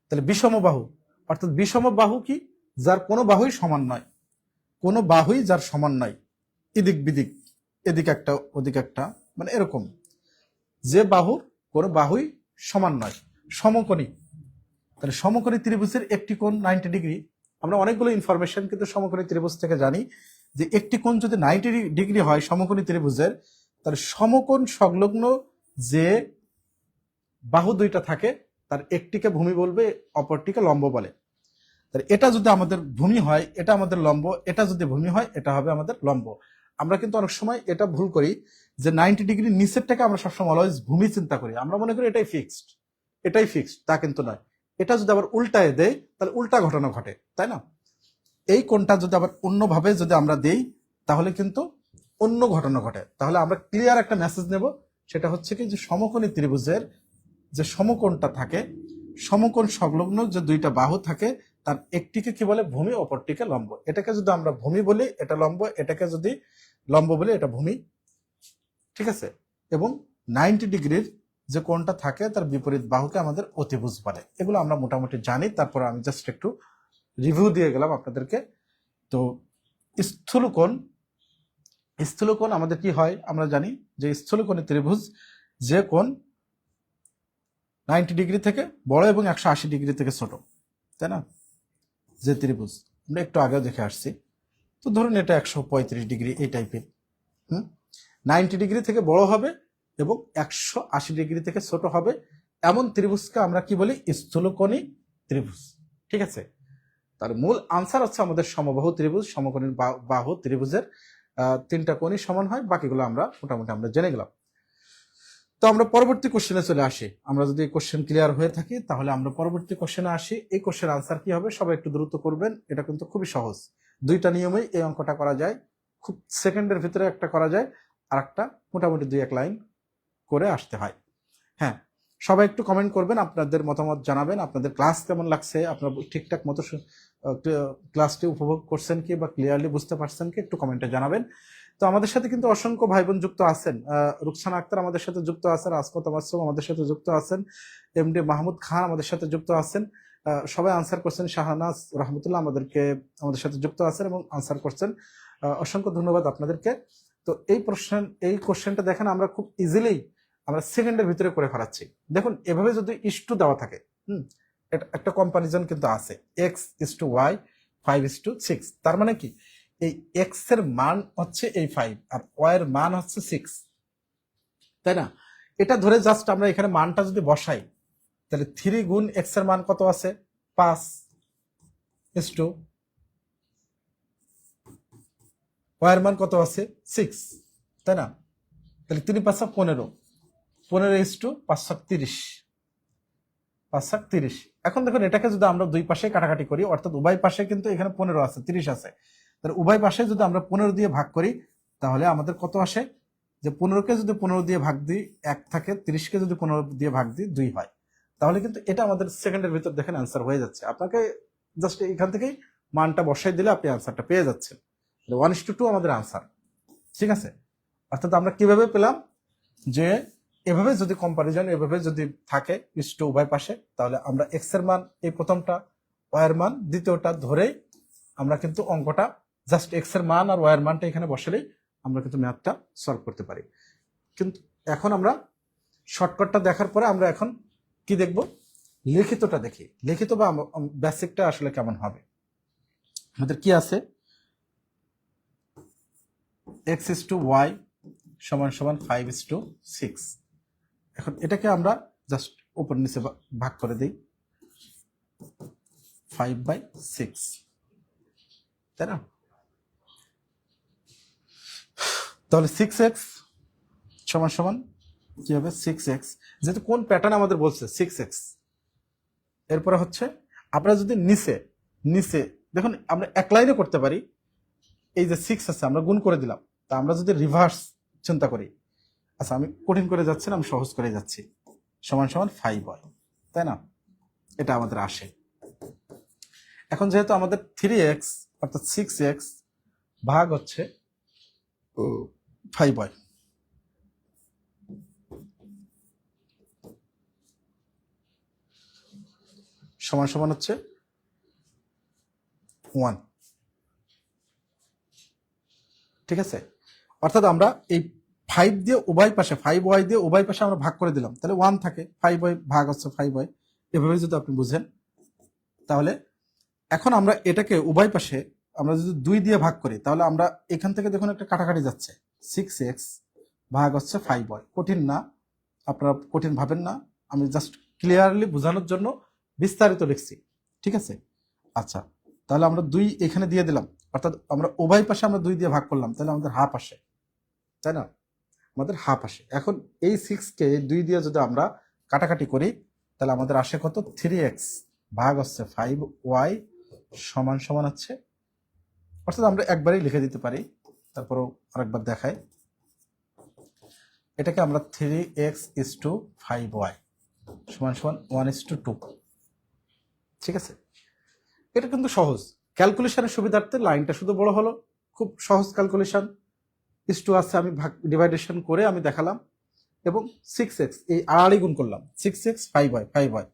তাহলে বিষমবাহু, অর্থাৎ বিষমবাহু কি? যার কোনো বাহুই সমান নয়, কোনো বাহুই যার সমান নয়, এদিক বিদিক, এদিক একটা ওদিক একটা, মানে এরকম, যে বাহুর কোনো বাহুই সমান নয়। সমকোণী, তাহলে সমকোণী ত্রিভুজের একটি কোণ 90 ডিগ্রি। আমরা অনেকগুলো ইনফরমেশন কিন্তু সমকোণী ত্রিভুজ থেকে জানি যে একটি কোণ যদি 90 ডিগ্রি হয় সমকোণী ত্রিভুজের, তাহলে সমকোণ সংলগ্ন যে বাহু 2টা থাকে তার একটিকে ভূমি বলবে, অপরটিকে লম্ব বলে। তাহলে এটা যদি আমাদের ভূমি হয়, এটা আমাদের লম্ব, এটা যদি ভূমি হয়, এটা হবে আমাদের লম্ব। আমরা কিন্তু অনেক সময় এটা ভুল করি যে 90 ডিগ্রি নিচেরটাকে আমরা সবসময় অলওয়েজ ভূমি চিন্তা করি, আমরা মনে করি এটাই ফিক্সড, তা কিন্তু নয়। এটা যদি আবার উল্টায় দেয় তাহলে উল্টা ঘটনা ঘটে, তাই না? এই কোণটা যদি আবার অন্যভাবে যদি আমরা দেই তাহলে কিন্তু অন্য ঘটনা ঘটে। তাহলে আমরা ক্লিয়ার একটা মেসেজ নেব, সেটা হচ্ছে কি যে সমকোণী ত্রিভুজের যে সমকোণটা থাকে, সমকোণ সংলগ্ন যে 2টা বাহু থাকে তার একটিকে কি বলে? ভূমি, অপরটিকে লম্ব। এটাকে যদি আমরা ভূমি বলি এটা লম্ব, এটাকে যদি লম্ব বলি এটা ভূমি। ঠিক আছে, এবং 90 ডিগ্রির যে কোণটা থাকে তার বিপরীত বাহুকে আমাদের অতিভুজ বলে। এগুলো আমরা মোটামুটি জানি, তারপর আমি জাস্ট একটু রিভিউ দিয়ে গেলাম আপনাদেরকে। তো স্থূলকোণ আমাদের কি হয়? আমরা জানি যে স্থূলকোণী ত্রিভুজ যে কোণ 90 ডিগ্রি থেকে বড় এবং 180 ডিগ্রি থেকে ছোট, তাই না? যে ত্রিভুজ আমরা একটু আগেও দেখে আসছি। তো ধরুন এটা 135 ডিগ্রি, এই টাইপের। 90 ডিগ্রি থেকে বড় হবে এবং 180 ডিগ্রি থেকে ছোট হবে, এমন ত্রিভুজকে আমরা কি বলি? স্থূলকোণী ত্রিভুজ। ঠিক আছে, তার মূল আনসার হচ্ছে আমাদের সমবাহু ত্রিভুজ। সমকোণী বাহু ত্রিভুজের 3টা কোণই সমান হয়, বাকিগুলো আমরা মোটামুটি আমরা জেনে গেলাম। তো আমরা পরবর্তী কোশ্চেনে চলে আসি। আমরা যদি কোশ্চেন ক্লিয়ার হয়ে থাকি তাহলে আমরা পরবর্তী কোশ্চেনে আসি। এই কোশ্চেন আনসার কি হবে সবাই একটু দ্রুত করবেন, এটা কিন্তু খুবই সহজ। 2টা নিয়মেই এই অঙ্কটা করা যায়, খুব সেকেন্ডের ভিতরে একটা করা যায়, আর একটা মোটামুটি 2-1 লাইন করে আসতে হয়। হ্যাঁ, সবাই একটু কমেন্ট করবেন, আপনাদের মতামত জানাবেন, আপনাদের ক্লাস কেমন লাগছে, আপনারা ঠিকঠাক মতো ক্লাসটি উপভোগ করছেন কি বা ক্লিয়ারলি বুঝতে পারছেন কি, একটু কমেন্টে জানাবেন। তো আমাদের সাথে কিন্তু অসংখ্য ভাই বোন যুক্ত আছেন। রুকসানা আক্তার আমাদের সাথে যুক্ত আছেন, আসমত মাসুম আমাদের সাথে যুক্ত আছেন, এমডি মাহমুদ খান আমাদের সাথে যুক্ত আছেন। সবাই আনসার করছেন। শাহনাজ রহমতুল্লাহ আমাদের সাথে যুক্ত আছেন এবং আনসার করছেন। অসংখ্য ধন্যবাদ আপনাদেরকে। তো এই কোশ্চেনটা দেখেন আমরা খুব ইজিলি আমরা সেকেন্ডের ভিতরে করে ফেলাচ্ছি। দেখুন, এভাবে যদি ইস্টু দেওয়া থাকে, এটা একটা কম্পারিজন কিন্তু আছে, x:y 5:6। তার মানে কি, এই এক্স এর মান হচ্ছে এই 5 আর ওয়াই এর মান হচ্ছে 6, তাই না? এটা ধরে জাস্ট আমরা এখানে মানটা যদি বসাই, তাহলে 3 গুণ এক্স এর মান কত আছে? 5:, ওয়াই এর মান কত আছে? 6, তাই না? তাহলে 3×5 15, 15:5 30। এখন দেখুন, এটাকে যদি আমরা দুই পাশে কাটাকাটি করি, অর্থাৎ উভয় পাশে কিন্তু এখানে 15 আছে, 30 আছে, তাহলে উভয় পাশে যদি আমরা 15 দিয়ে ভাগ করি তাহলে আমাদের কত আসে? যে 15কে যদি 15 দিয়ে ভাগ দিই 1 থাকে, 30কে যদি 15 দিয়ে ভাগ দিই 2 হয়। তাহলে কিন্তু এটা আমাদের সেকেন্ডের ভিতর দেখেন অ্যান্সার হয়ে যাচ্ছে। আপনাকে জাস্ট এখান থেকেই মানটা বসাই দিলে আপনি অ্যান্সারটা পেয়ে যাচ্ছেন। 1:2 আমাদের আনসার। ঠিক আছে, অর্থাৎ আমরা কিভাবে পেলাম? যে এভাবে যদি কম্পারিজন এভাবে যদি থাকে ইস্টু উভয় পাশে, তাহলে আমরা এক্স এর মান এই প্রথমটা, ওয়াই এর মান দ্বিতীয়টা ধরে আমরা কিন্তু অঙ্কটা জাস্ট এক্স এর মান আর ওয়াই এর মানটা এখানে বসালেই আমরা কিন্তু ম্যাথটা সলভ করতে পারি। কিন্তু এখন আমরা শর্টকাটটা দেখার পরে আমরা এখন কি দেখব? লিখিতটা দেখি। লিখিত বা বেসিকটা আসলে কেমন হবে। আমাদের কি আছে? x:y = 5:6। এখন এটাকে আমরা জাস্ট উপর নিচে ভাগ করে দিই, 5/6, তাই না? তাহলে 6x = কি হবে? 6x, যেহেতু কোন প্যাটার্ন আমাদের বলছে 6x। এরপরে হচ্ছে আমরা যদি নিচে দেখুন, আমরা এক লাইনে করতে পারি। এই যে 6 আছে আমরা গুণ করে দিলাম, তা আমরা যদি রিভার্স চিন্তা করি, আচ্ছা আমি কঠিন করে যাচ্ছি না, আমি সহজ করে যাচ্ছি, = 5 হয়, তাই না? এটা আমাদের আসে। এখন যেহেতু আমাদের 3x অর্থাৎ 6x ভাগ হচ্ছে 5 হয়, সমান হচ্ছে 1। ঠিক আছে, অর্থাৎ আমরা এই 5 দিয়ে উভয় পাশে 5y দিয়ে উভয় পাশে আমরা ভাগ করে দিলাম, তাহলে 1 থাকে, 5y ভাগ হচ্ছে 5y। এভাবে যদি আপনি বুঝেন, তাহলে এখন আমরা এটাকে উভয় পাশে আমরা যদি 2 দিয়ে ভাগ করি, তাহলে আমরা এখান থেকে দেখুন একটা কাটাকাটি যাচ্ছে, 6x ভাগ হচ্ছে 5y। কঠিন না, আপনারা কঠিন ভাবেন না, আমি জাস্ট ক্লিয়ারলি বোঝানোর জন্য বিস্তারিত লিখছি। ঠিক আছে, আচ্ছা তাহলে আমরা 2 এখানে দিয়ে দিলাম, অর্থাৎ আমরা উভয় পাশে আমরা 2 দিয়ে ভাগ করলাম, তাহলে আমাদের হাফ আসে, তাই না? আমাদের হাফ আসে। এখন এই 6কে 2 দিয়ে যদি আমরা কাটাকাটি করি, তাহলে আমাদের আসে কত? 3x ভাগ হচ্ছে 5y = হচ্ছে, অর্থাৎ আমরা একবারই লিখে দিতে পারি, তারপরও আরেকবার দেখাই। এটাকে আমরা 3x:5y = 1:2। ঠিক আছে, এটা কিন্তু সহজ। ক্যালকুলেশনের সুবিধার্থে লাইনটা শুধু বড় হলো, খুব সহজ ক্যালকুলেশন। ইস্টু আছে, আমি ডিভাইডেশন করে আমি দেখালাম, এবং 6x এই আড়াআড়ি গুণ করলাম, 6x 5y।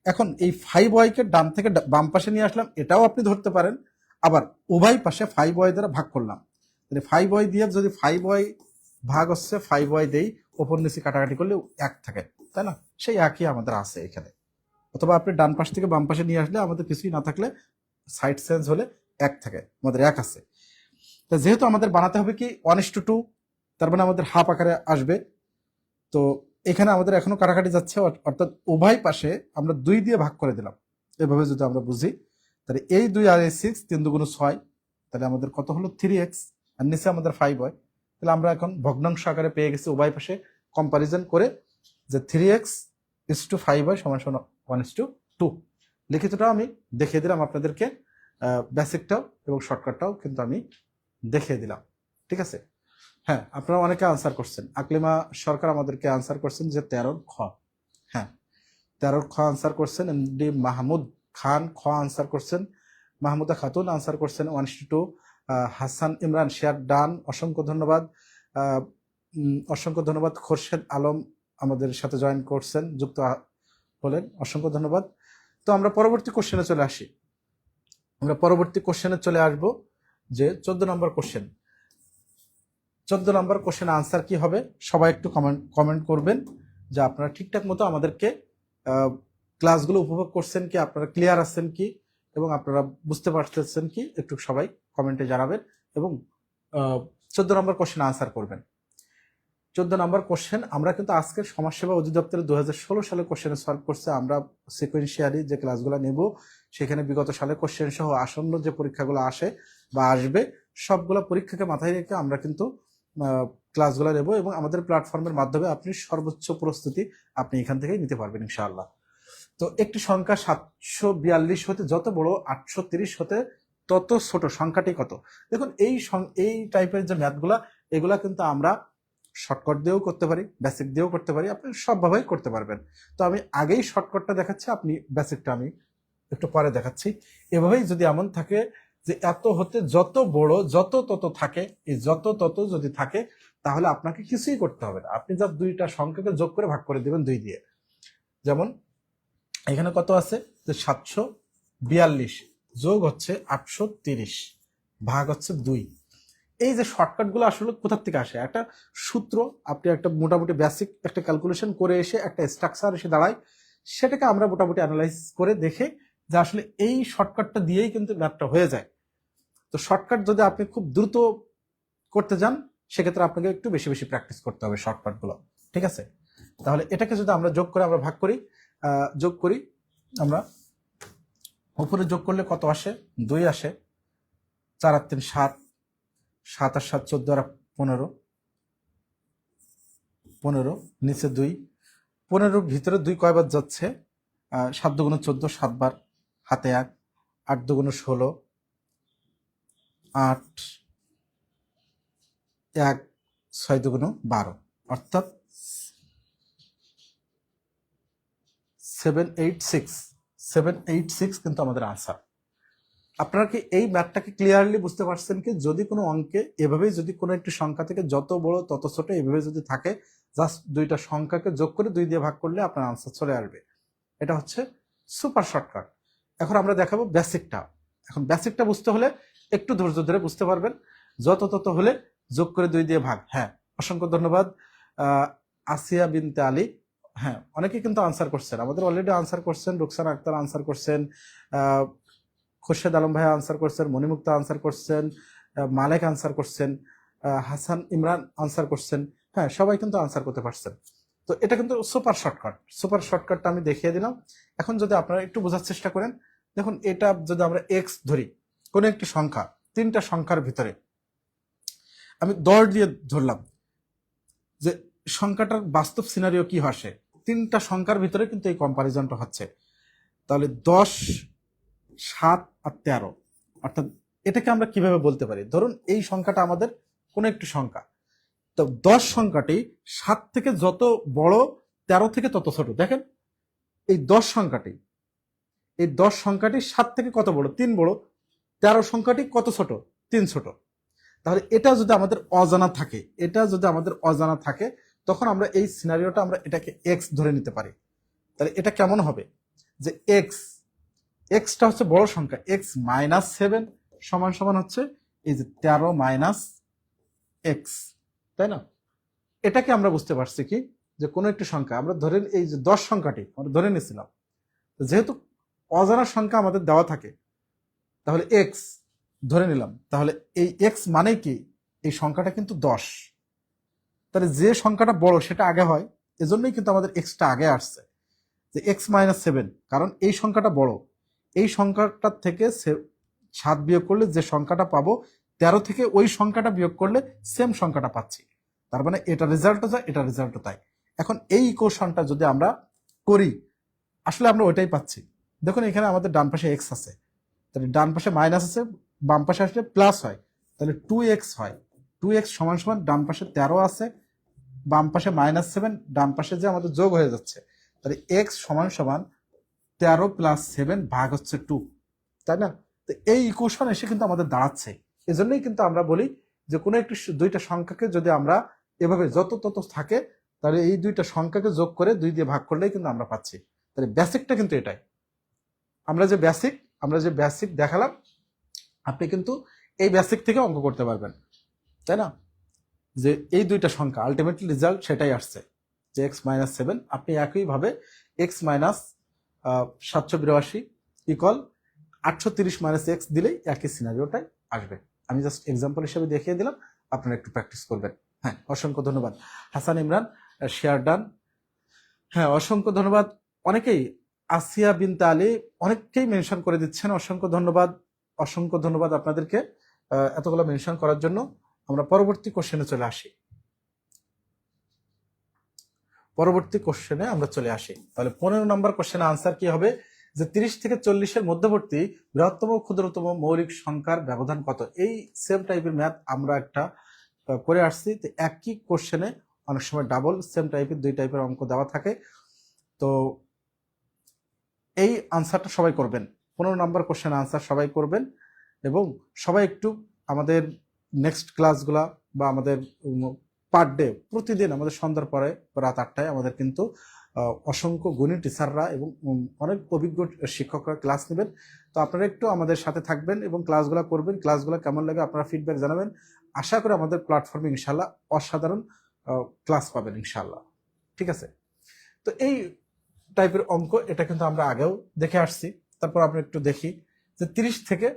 এখন এই 5y কে ডান থেকে বাম পাশে নিয়ে আসলাম, এটাও আপনি ধরতে পারেন। আবার উভয় পাশে 5y দ্বারা ভাগ করলাম, তাহলে 5y দিয়ে যদি 5y ভাগ হচ্ছে 5y দেই, ওপর নিচে কাটাকাটি করলে 1 থাকে, তাই না? সেই একই আমাদের আছে এখানে। অথবা আপনি ডান পাশ থেকে বাম পাশে নিয়ে আসলে, আমাদের কিছুই না থাকলে সাইড চেঞ্জ হলে 1 থাকে, আমাদের 1 আছে। তো যেহেতু আমাদের বানাতে হবে কি 1:2, তার মানে আমাদের হাফ আকারে আসবে। তো এখানে আমাদের এখনো কাটাকাটি যাচ্ছে, অর্থাৎ উভয় পাশে আমরা 2 দিয়ে ভাগ করে দিলাম। এভাবে যদি আমরা বুঝি, তাহলে এই 2 আর এই 6, 3 দুগুণ 6, তাহলে আমাদের কত হলো 3x, আর নিচে আমাদের 5 হয়। তাহলে আমরা এখন ভগ্নাংশ আকারে পেয়ে গেছি উভয় পাশে কম্পারিজন করে যে 3x is to 5 হয় সমান সমান 1:2। লিখিতটাও আমি দেখিয়ে দিলাম আপনাদেরকে, বেসিকটাও এবং শর্টকাটটাও কিন্তু আমি দেখিয়ে দিলাম। ঠিক আছে? হ্যাঁ, আপনারা অনেকে আনসার করছেন। আকলিমা সরকার আমাদেরকে আনসার করছেন যে 13 খ। হ্যাঁ, 13 খ আনসার করছেন। এমডি মাহমুদ খান খ আনসার করছেন। মাহমুদা খাতুন আনসার করছেন 1:2। হাসান ইমরান শেয়ার ডান, অসংখ্য ধন্যবাদ। অসংখ্য ধন্যবাদ। খোরশেদ আলম আমাদের সাথে জয়েন করছেন, যুক্ত হলেন, অসংখ্য ধন্যবাদ। তো আমরা পরবর্তী কোশ্চেনে চলে আসি। আমরা পরবর্তী কোশ্চেনে চলে আসব যে 14 নম্বর কোশ্চেন। 14 নম্বর কোশ্চেন আনসার কি হবে? সবাই একটু কমেন্ট করবেন যে আপনারা ঠিকঠাক মতো আমাদেরকে ক্লাসগুলো উপভোগ করছেন কি, আপনারা ক্লিয়ার আছেন কি, এবং আপনারা বুঝতে পারতেছেন কি, একটু সবাই কমেন্টে জানাবেন এবং 14 নম্বর কোশ্চেন আনসার করবেন। 14 নম্বর কোশ্চেন আমরা কিন্তু আজকের সমাজসেবা অধিদপ্তরের 2016 সালে কোশ্চেন সলভ করছে। আমরা সিকোয়েন্সিয়ালি যে ক্লাসগুলো নেব সেখানে বিগত সালে কোশ্চেন সহ আসন্ন যে পরীক্ষাগুলো আসে বা আসবে সবগুলো পরীক্ষাকে মাথায় রেখে আমরা কিন্তু ক্লাসগুলো নেব, এবং আমাদের প্ল্যাটফর্মের মাধ্যমে আপনি সর্বোচ্চ প্রস্তুতি আপনি এখান থেকেই নিতে পারবেন ইনশাআল্লাহ। তো একটি সংখ্যা 742 হতে যত বড়, 830 হতে তত ছোট সংখ্যাটি কত? দেখুন, এই টাইপের যে ম্যাথগুলা, এগুলা কিন্তু আমরা শর্টকাট দিয়েও করতে পারি, বেসিক দিয়েও করতে পারি, আপনি সবভাবেই করতে পারবেন। তো আমি আগেই শর্টকাটটা দেখাচ্ছি, আপনি বেসিকটা আমি একটু পরে দেখাচ্ছি। এভাবেই যদি এমন থাকে যে এত হতে যত বড়, যত তত থাকে, এই যত তত যদি থাকে তাহলে আপনাকে কিছুই করতে হবে না, আপনি যা দুইটা সংখ্যাকে যোগ করে ভাগ করে দেবেন 2 দিয়ে। যেমন এখানে কত আছে যে 742 যোগ হচ্ছে 830 ভাগ হচ্ছে 2। এই যে শর্টকাটগুলো আসলে কোথা থেকে আসে? একটা সূত্র, আপনি একটা মোটামুটি বেসিক একটা ক্যালকুলেশন করে এসে একটা স্ট্রাকচার এসে দাঁড়ায়, সেটাকে আমরা মোটামুটি অ্যানালাইজ করে দেখে যে আসলে এই শর্টকাটটা দিয়েই কিন্তু ম্যাথটা হয়ে যায়। তো শর্টকাট যদি আপনি খুব দ্রুত করতে যান সেক্ষেত্রে আপনাকে একটু বেশি বেশি প্র্যাকটিস করতে হবে শর্টকাটগুলো। ঠিক আছে? তাহলে এটাকে যদি আমরা যোগ করে আমরা ভাগ করি, যোগ করি আমরা, উপরে যোগ করলে কত আসে? 2 আসে। 4 আর 3 7, 7 আর 7 14 আর 15, 15 নিচে 2, 15 ভিতরে 2 কয়বার যাচ্ছে? 7 দুগুণ 14, 7 বার, হাতে 1, 8 দুগুণ 16, 8, 1, 6 দুগুণ 12, অর্থাৎ 786 কিন্তু আমাদের আনসার। আপনারা কি এই ম্যাথটাকে ক্লিয়ারলি বুঝতে পারছেন কি? যদি কোনো অঙ্কে এভাবেই যদি কোনো একটি সংখ্যা থেকে যত বড় তত ছোট এভাবে যদি থাকে, জাস্ট দুইটা সংখ্যাকে যোগ করে 2 দিয়ে ভাগ করলে আপনার আনসার চলে আসবে। এটা হচ্ছে সুপার শর্টকাট। এখন আমরা দেখাবো বেসিকটা। এখন বেসিকটা বুঝতে হলে একটু ধৈর্য ধরে বুঝতে পারবেন। যত তত হলে যোগ করে 2 দিয়ে ভাগ। হ্যাঁ, অসংখ্য ধন্যবাদ আসিয়া বিনতে আলী। হ্যাঁ, অনেকে কিন্তু আনসার করছেন, আমাদের অলরেডি আনসার করছেন। রুকসানা আক্তার আনসার করছেন, খোরশেদ আলম ভাই আনসার করছেন, মণিমুক্তা আনসার করছেন, মালেক আনসার করছেন, হাসান ইমরান আনসার করছেন। হ্যাঁ, সবাই কিন্তু আনসার করতে পারছেন। তো এটা কিন্তু সুপার শর্টকাট। সুপার শর্টকাটটা আমি দেখিয়ে দিলাম। এখন যদি আপনারা একটু বোঝার চেষ্টা করেন, দেখুন এটা যদি আমরা এক্স ধরি, কোন একটি সংখ্যা, 3টা সংখ্যার ভিতরে আমি 10 দিয়ে ধরলাম যে সংখ্যাটার বাস্তব সিনারিও কি আসে, 3টা সংখ্যার ভিতরে কিন্তু এই কম্পারিজনটা হচ্ছে। তাহলে 10, 7 আর 13, অর্থাৎ এটাকে আমরা কিভাবে বলতে পারি? ধরুন এই সংখ্যাটা আমাদের কোন একটি সংখ্যা, তো 10 সংখ্যাটি 7 থেকে যত বড়, 13 থেকে তত ছোট। দেখেন এই 10 সংখ্যাটি, এই 10 সংখ্যাটি 7 থেকে কত বড়? 3 বড়। 13 সংখ্যাটি কত ছোট? 3 ছোট। তাহলে এটা যদি আমাদের অজানা থাকে, এটা যদি আমাদের অজানা থাকে, তখন আমরা এই সিনারিওটা আমরা এটাকে এক্স ধরে নিতে পারি। তাহলে এটা কেমন হবে? যে এক্সটা হচ্ছে বড় সংখ্যা, এক্স মাইনাস 7 সমান সমান হচ্ছে এই যে 13 মাইনাস এক্স, তাই না? এটাকে আমরা বুঝতে পারছি কি, যে কোনো একটি সংখ্যা আমরা ধরে, এই যে 10 সংখ্যাটি আমরা ধরে নিয়েছিলাম, যেহেতু অজানা সংখ্যা আমাদের দেওয়া থাকে, তাহলে এক্স ধরে নিলাম, তাহলে এই এক্স মানে কি? এই সংখ্যাটা কিন্তু 10। তাহলে যে সংখ্যাটা বড় সেটা আগে হয়, এজন্যই কিন্তু আমাদের এক্সটা আগে আসছে, যে x-7, কারণ এই সংখ্যাটা বড়, এই সংখ্যাটার থেকে 7 বিয়োগ করলে যে সংখ্যাটা পাবো 13 থেকে ওই সংখ্যাটা বিয়োগ করলে সেম সংখ্যাটা পাচ্ছি, তার মানে এটা রেজাল্টও যায়, এটা রেজাল্টও তাই। এখন এই ইকুয়েশনটা যদি আমরা করি, আসলে আমরা ওইটাই পাচ্ছি। দেখুন এখানে আমাদের ডান পাশে এক্স আছে, তাহলে ডান পাশে মাইনাস আছে, বাম পাশে আসলে প্লাস হয়, তাহলে 2x হয়। 2x সমান সমান ডান পাশে 13 আছে, বাম পাশে -7, ডান পাশে যে আমাদের যোগ হয়ে যাচ্ছে, তাহলে x সমান সমান 13 + 7 ভাগ হচ্ছে 2, তাই না? তো এই ইকুয়েশন এসে কিন্তু আমাদের দাঁড়াচ্ছে। এজন্যই কিন্তু আমরা বলি যে কোনো একটি দুইটা সংখ্যাকে যদি আমরা এভাবে যত তত থাকে, তাহলে এই দুইটা সংখ্যাকে যোগ করে 2 দিয়ে ভাগ করলেই কিন্তু আমরা পাচ্ছি। তাহলে বেসিকটা কিন্তু এটাই। আমরা যে বেসিক দেখালাম, আপনি কিন্তু এই বেসিক থেকে অঙ্ক করতে পারবেন, তাই না? যে এই দুইটা সংখ্যা আলটিমেটলি রেজাল্ট সেটাই আসছে, যে x-7, আপনি একইভাবে x-782 ইকুয়াল 830 - x দিলেই একই সিনারিওটাই আসবে। আমি জাস্ট এক্সাম্পল হিসেবে দেখিয়ে দিলাম, আপনারা একটু প্র্যাকটিস করবেন। হ্যাঁ, অসংখ্য ধন্যবাদ হাসান ইমরান, শেয়ার ডান। হ্যাঁ, অসংখ্য ধন্যবাদ। অনেকেই আসিয়া বিনতে আলী অনেককেই মেনশন করে দিচ্ছেন, অসংখ্য ধন্যবাদ, অসংখ্য ধন্যবাদ আপনাদেরকে এতগুলো মেনশন করার জন্য। আমরা পরবর্তী কোশ্চেনে চলে আসি। আমরা চলে আসি। তাহলে 15 নম্বর কোশ্চেনের আনসার কি হবে, যে 30 থেকে 40-এর মধ্যবর্তী বৃহত্তম ক্ষুদ্রতম মৌলিক সংখ্যার ব্যবধান কত? এই সেম টাইপের ম্যাথ আমরা একটা করে আসছি। তো একই কোশ্চেনে অনেক সময় ডাবল সেম টাইপের 2 টাইপের অঙ্ক দেওয়া থাকে। তো এই আনসারটা সবাই করবেন, 15 নম্বর কোশ্চেন আনসার সবাই করবেন, এবং সবাই একটু আমাদের নেক্সট ক্লাসগুলা বা আমাদের পার ডে প্রতিদিন আমাদের সন্ধ্যার পরে রাত 8টায় আমাদের কিন্তু অসংখ্য গুণী টিচাররা এবং অনেক অভিজ্ঞ শিক্ষকরা ক্লাস নেবেন। তো আপনারা একটু আমাদের সাথে থাকবেন এবং ক্লাসগুলো করবেন। ক্লাসগুলো কেমন লাগে আপনারা ফিডব্যাক জানাবেন। আশা করি আমাদের প্ল্যাটফর্মে ইনশাল্লাহ অসাধারণ ক্লাস পাবেন ইনশাল্লাহ। ঠিক আছে? তো এই টাইপের অঙ্ক এটা কিন্তু আমরা আগেও দেখে আসছি। তারপর আমরা একটু দেখি যে 30 থেকে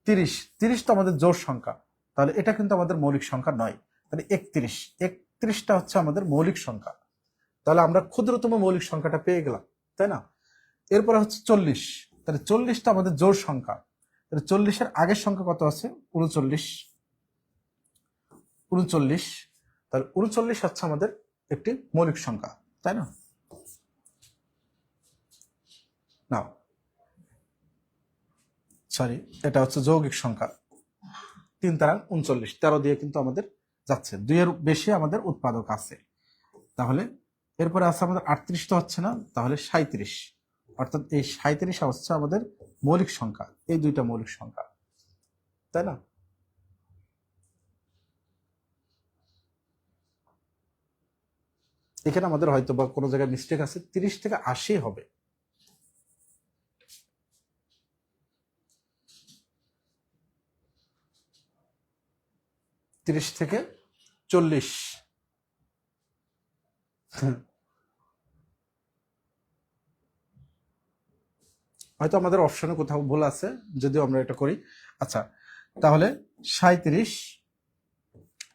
30 তো আমাদের জোড় সংখ্যা, তাহলে এটা কিন্তু আমাদের মৌলিক সংখ্যা নয়। তাহলে 31টা হচ্ছে আমাদের মৌলিক সংখ্যা, তাহলে আমরা ক্ষুদ্রতম মৌলিক সংখ্যাটা পেয়ে গেলাম, তাই না? এরপরে হচ্ছে 40, তাহলে 40টা আমাদের জোড় সংখ্যা, তাহলে 40-এর আগের সংখ্যা কত আছে? 39, তাহলে 39 হচ্ছে আমাদের একটি মৌলিক সংখ্যা, তাই না? নাও সরি, এটা হচ্ছে যৌগিক সংখ্যা, 3 তারাং 39, 13 দিয়ে কিন্তু আমাদের যাচ্ছে, 2 এর বেশি আমাদের উৎপাদক আছে। তাহলে এরপরে আছে আমাদের 38 তো হচ্ছে না, তাহলে 37, অর্থাৎ এই 37 হচ্ছে আমাদের মৌলিক সংখ্যা, এই দুইটা মৌলিক সংখ্যা, তাই না? এখানে আমাদের হয়তো বা কোনো জায়গায় মিস্টেক আছে, 30 থেকে 80 হবে। তিরিশ থেকে 40 হয়তো আমাদের অপশনে কোথাও ভুল আছে, যদিও আমরা এটা করি। আচ্ছা, তাহলে 37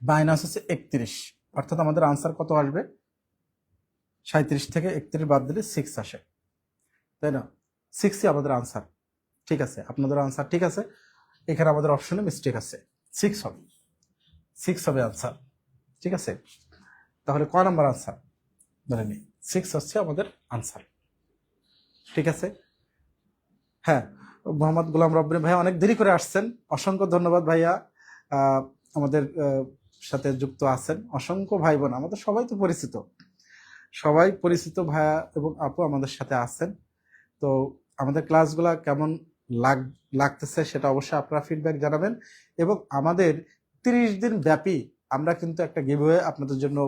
মাইনাস হচ্ছে 31, অর্থাৎ আমাদের আনসার কত আসবে? 37 থেকে 31 বাদ দিলে 6 আসে, তাই না? 6ই আমাদের আনসার। ঠিক আছে, আপনাদের আনসার ঠিক আছে, এখানে আমাদের অপশনে মিস্টেক আছে, 6 হবে, 6 হবে আনসার। ঠিক আছে, তাহলে ক নাম্বার আনসার? ধরে নিই 6 হচ্ছে আমাদের আনসার। ঠিক আছে, হ্যাঁ, মোহাম্মদ গোলাম রব্বানী ভাইয়া অনেক দেরি করে আসছেন, অসংখ্য ধন্যবাদ ভাইয়া আমাদের সাথে যুক্ত আছেন। অসংখ্য ভাই বোন, আমাদের সবাই তো পরিচিত, সবাই পরিচিত ভাইয়া এবং আপু আমাদের সাথে আছেন। তো আমাদের ক্লাসগুলা কেমন লাগতেছে সেটা অবশ্যই আপনারা ফিডব্যাক জানাবেন। এবং আমাদের 30 দিন ব্যাপী আমরা কিন্তু একটা গিভওয়ে আপনাদের জন্য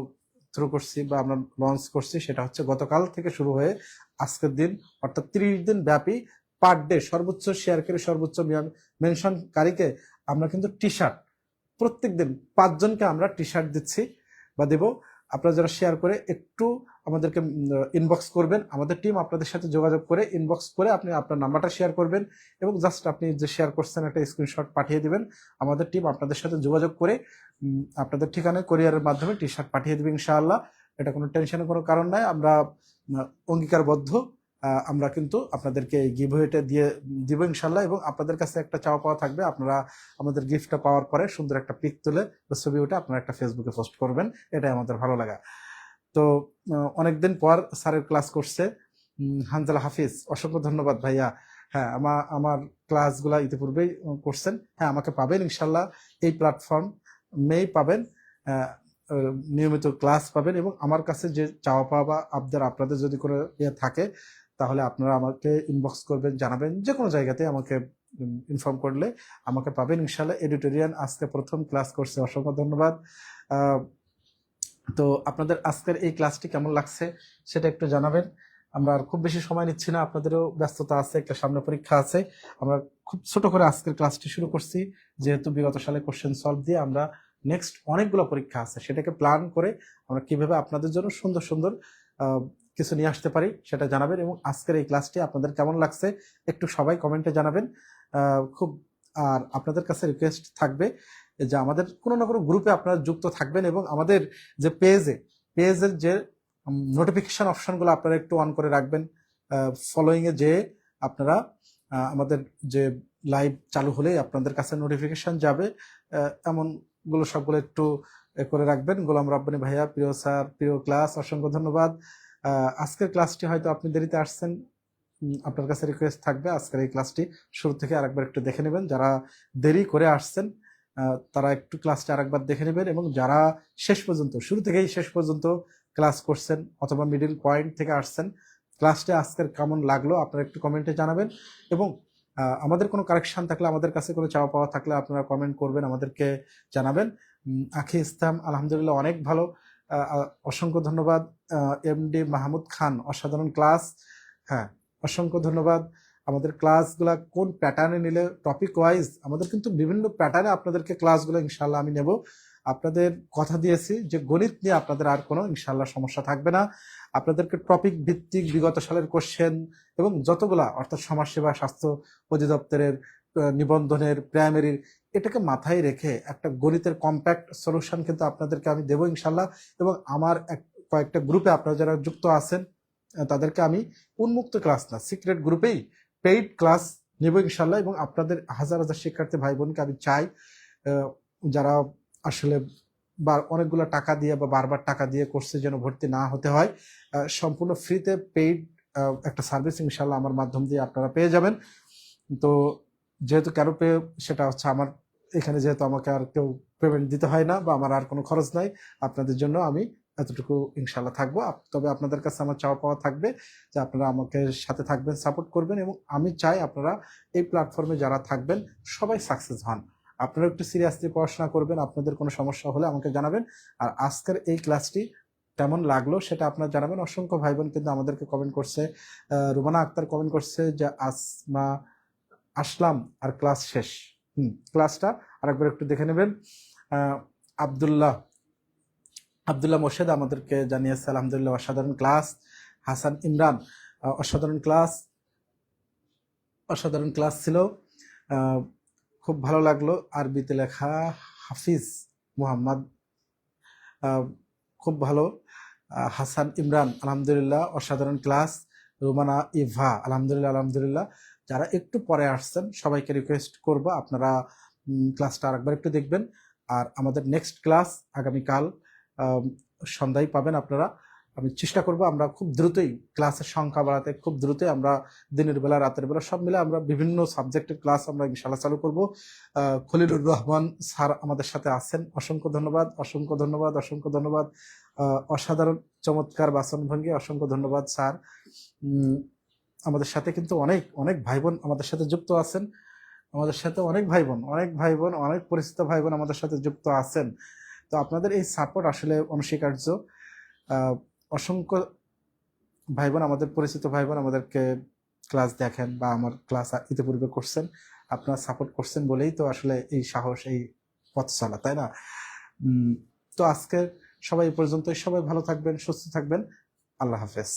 থ্রু করছি বা আমরা লঞ্চ করছি, সেটা হচ্ছে গতকাল থেকে শুরু হয়ে আজকের দিন, অর্থাৎ 30 দিন ব্যাপী পার ডে সর্বোচ্চ শেয়ারকারী, সর্বোচ্চ মেনশনকারীকে আমরা কিন্তু টি শার্ট প্রত্যেক দিন 5 জনকে আমরা টি শার্ট দিচ্ছি বা দেব। আপনারা যারা শেয়ার করে একটু আমাদেরকে ইনবক্স করবেন, আমাদের টিম আপনাদের সাথে যোগাযোগ করে ইনবক্স করে আপনি আপনার নাম্বারটা শেয়ার করবেন এবং জাস্ট আপনি যে শেয়ার করছেন একটা স্ক্রিনশট পাঠিয়ে দিবেন। আমাদের টিম আপনাদের সাথে যোগাযোগ করে আপনাদের ঠিকানায় কোরিয়ারের মাধ্যমে টি শার্ট পাঠিয়ে দেবে ইনশাআল্লাহ। এটা কোনো টেনশনের কোনো কারণ নাই। আমরা অঙ্গীকারবদ্ধ, আমরা কিন্তু আপনাদেরকে এই গিভওয়েটা দিয়ে দিব ইনশাল্লাহ। এবং আপনাদের কাছে একটা চাওয়া পাওয়া থাকবে, আপনারা আমাদের গিফটটা পাওয়ার পরে সুন্দর একটা পিক তুলে ছবি ওটা আপনারা একটা ফেসবুকে পোস্ট করবেন, এটাই আমাদের ভালো লাগা। তো অনেকদিন পর স্যারের ক্লাস করছে হানজালা হাফিজ, অসংখ্য ধন্যবাদ ভাইয়া। হ্যাঁ, আমার ক্লাসগুলা ইতিপূর্বেই করছেন। হ্যাঁ, আমাকে পাবেন ইনশাল্লাহ এই প্ল্যাটফর্মেই পাবেন, নিয়মিত ক্লাস পাবেন। এবং আমার কাছে যে চাওয়া পাওয়া বা আপনাদের যদি কোনো ইয়ে থাকে তাহলে আপনারা আমাকে ইনবক্স করবেন, জানাবেন, যে কোনো জায়গাতে আমাকে ইনফর্ম করলে আমাকে পাবেন ইনশাল্লাহ। এডিটোরিয়ান আজকে প্রথম ক্লাস করছে, অসংখ্য ধন্যবাদ। তো আপনাদের আজকের এই ক্লাসটি কেমন লাগছে সেটা একটু জানাবেন। আমরা আর খুব বেশি সময় নিচ্ছি না, আপনাদেরও ব্যস্ততা আছে, একটা সামনে পরীক্ষা আছে। আমরা খুব ছোট করে আজকের ক্লাসটি শুরু করছি, যেহেতু বিগত সালে কোশ্চেন সলভ দিয়ে আমরা নেক্সট অনেকগুলো পরীক্ষা আছে, সেটাকে প্ল্যান করে আমরা কিভাবে আপনাদের জন্য সুন্দর সুন্দর কিছু নিয়ে আসতে পারি সেটা জানাবেন। এবং আজকের এই ক্লাসটি আপনাদের কেমন লাগছে একটু সবাই কমেন্টে জানাবেন। খুব আর আপনাদের কাছে রিকোয়েস্ট থাকবে যে আমাদের কোনো না কোনো গ্রুপে আপনারা যুক্ত থাকবেন এবং আমাদের যে পেজের যে নোটিফিকেশন অপশনগুলো আপনারা একটু অন করে রাখবেন। ফলোয়িংয়ে যে আপনারা আমাদের যে লাইভ চালু হলেই আপনাদের কাছে নোটিফিকেশন যাবে, এমনগুলো সবগুলো একটু করে রাখবেন। গোলাম রাব্বানী ভাইয়া, প্রিয় স্যার, প্রিয় ক্লাস, অসংখ্য ধন্যবাদ। আজকের ক্লাসটি হয়তো আপনি দেরিতে আসছেন, আপনার কাছে রিকোয়েস্ট থাকবে আজকের এই ক্লাসটি শুরু থেকে আরেকবার একটু দেখে নেবেন। যারা দেরি করে আসছেন তারা একটু ক্লাসটা আরেকবার দেখে নেবেন। এবং যারা শেষ পর্যন্ত, শুরু থেকেই শেষ পর্যন্ত ক্লাস করছেন অথবা মিডিল পয়েন্ট থেকে আসছেন, ক্লাসটা আজকের কেমন লাগলো আপনারা একটু কমেন্টে জানাবেন। এবং আমাদের কোনো কারেকশন থাকলে, আমাদের কাছে কোনো চাওয়া পাওয়া থাকলে আপনারা কমেন্ট করবেন, আমাদেরকে জানাবেন। আখি ইসলাম, আলহামদুলিল্লাহ অনেক ভালো, অসংখ্য ধন্যবাদ। এমডি মাহমুদ খান, অসাধারণ ক্লাস। হ্যাঁ, অসংখ্য ধন্যবাদ। আমাদের ক্লাসগুলা কোন প্যাটার্নে নিলে, টপিক ওয়াইজ আমাদের কিন্তু বিভিন্ন প্যাটার্নে আপনাদেরকে ক্লাসগুলো ইনশাল্লাহ আমি নেব। আপনাদের কথা দিয়েছি যে গণিত নিয়ে আপনাদের আর কোনো ইনশাল্লাহ সমস্যা থাকবে না। আপনাদেরকে টপিক ভিত্তিক বিগত সালের কোশ্চেন এবং যতগুলা, অর্থাৎ সমাজসেবা, স্বাস্থ্য অধিদপ্তরের, নিবন্ধনের, প্রাইমারির, এটাকে মাথায় রেখে একটা গণিতের কম্প্যাক্ট সলিউশন কিন্তু আপনাদেরকে আমি দেবো ইনশাল্লাহ। এবং আমার কয়েকটা গ্রুপে আপনারা যারা যুক্ত আছেন তাদেরকে আমি উন্মুক্ত ক্লাস না, সিক্রেট গ্রুপেই পেইড ক্লাস নেব ইনশাল্লাহ। এবং আপনাদের হাজার হাজার শিক্ষার্থী ভাই বোনকে আমি চাই, যারা আসলে অনেকগুলো টাকা দিয়ে বা বারবার টাকা দিয়ে কোর্সে যেন ভর্তি না হতে হয়, সম্পূর্ণ ফ্রিতে পেইড একটা সার্ভিস ইনশাল্লাহ আমার মাধ্যম দিয়ে আপনারা পেয়ে যাবেন। তো যেহেতু কেন পেয়ে, সেটা হচ্ছে আমার এখানে যেহেতু আমাকে আর কেউ পেমেন্ট দিতে হয় না বা আমার আর কোনো খরচ নাই, আপনাদের জন্য আমি এতটুকু ইনশাল্লাহ থাকবো। তবে আপনাদের কাছে আমার চাওয়া পাওয়া থাকবে যে আপনারা আমাকে সাথে থাকবেন, সাপোর্ট করবেন। এবং আমি চাই আপনারা এই প্ল্যাটফর্মে যারা থাকবেন সবাই সাকসেস হন। আপনারা একটু সিরিয়াসলি পড়াশোনা করবেন, আপনাদের কোনো সমস্যা হলে আমাকে জানাবেন। আর আজকের এই ক্লাসটি কেমন লাগলো সেটা আপনারা জানাবেন। অসংখ্য ভাই বোন কিন্তু আমাদেরকে কমেন্ট করছে। রুমানা আক্তার কমেন্ট করছে যে আসমা আসলাম আর ক্লাস শেষ। ক্লাসটা আরেকবার একটু দেখে নেবেন। আব্দুল্লাহ মোর্শেদ আমাদেরকে জানিয়েছে আলহামদুলিল্লাহ অসাধারণ ক্লাস। হাসান ইমরান, অসাধারণ ক্লাস ছিল, খুব ভালো লাগলো। আরবিতে লেখা হাফিজ মুহাম্মদ, খুব ভালো। হাসান ইমরান, আলহামদুলিল্লাহ অসাধারণ ক্লাস। রুমানা ইভা, আলহামদুলিল্লাহ। যারা একটু পরে আসছেন সবাইকে রিকোয়েস্ট করবো আপনারা ক্লাসটা আরেকবার একটু দেখবেন। আর আমাদের নেক্সট ক্লাস আগামীকাল সন্ধ্যায় পাবেন আপনারা। আমি চেষ্টা করব আমরা খুব দ্রুতই ক্লাসের সংখ্যা বাড়াতে, খুব দ্রুতই আমরা দিনের বেলা রাতের বেলা সব মিলে আমরা বিভিন্ন সাবজেক্টের ক্লাস আমরা ইনশাআল্লাহ চালু করব। খলিলুর রহমান স্যার আমাদের সাথে আছেন, অসংখ্য ধন্যবাদ। অসাধারণ চমৎকার বাচনভঙ্গি, অসংখ্য ধন্যবাদ স্যার। আমাদের সাথে কিন্তু অনেক ভাই বোন আমাদের সাথে যুক্ত আছেন, আমাদের সাথে অনেক পরিচিত ভাই বোন আমাদের সাথে যুক্ত আছেন। তো আপনাদের এই সাপোর্ট আসলে অনস্বীকার্য। অসংখ্য ভাই বোন, আমাদের পরিচিত ভাই বোন আমাদেরকে ক্লাস দেখেন বা আমার ক্লাস ইতিপূর্বে করছেন, আপনারা সাপোর্ট করছেন বলেই তো আসলে এই সাহস, এই পথ চলা, তাই না? তো আজকে সবাই এই পর্যন্তই। সবাই ভালো থাকবেন, সুস্থ থাকবেন। আল্লাহ হাফেজ।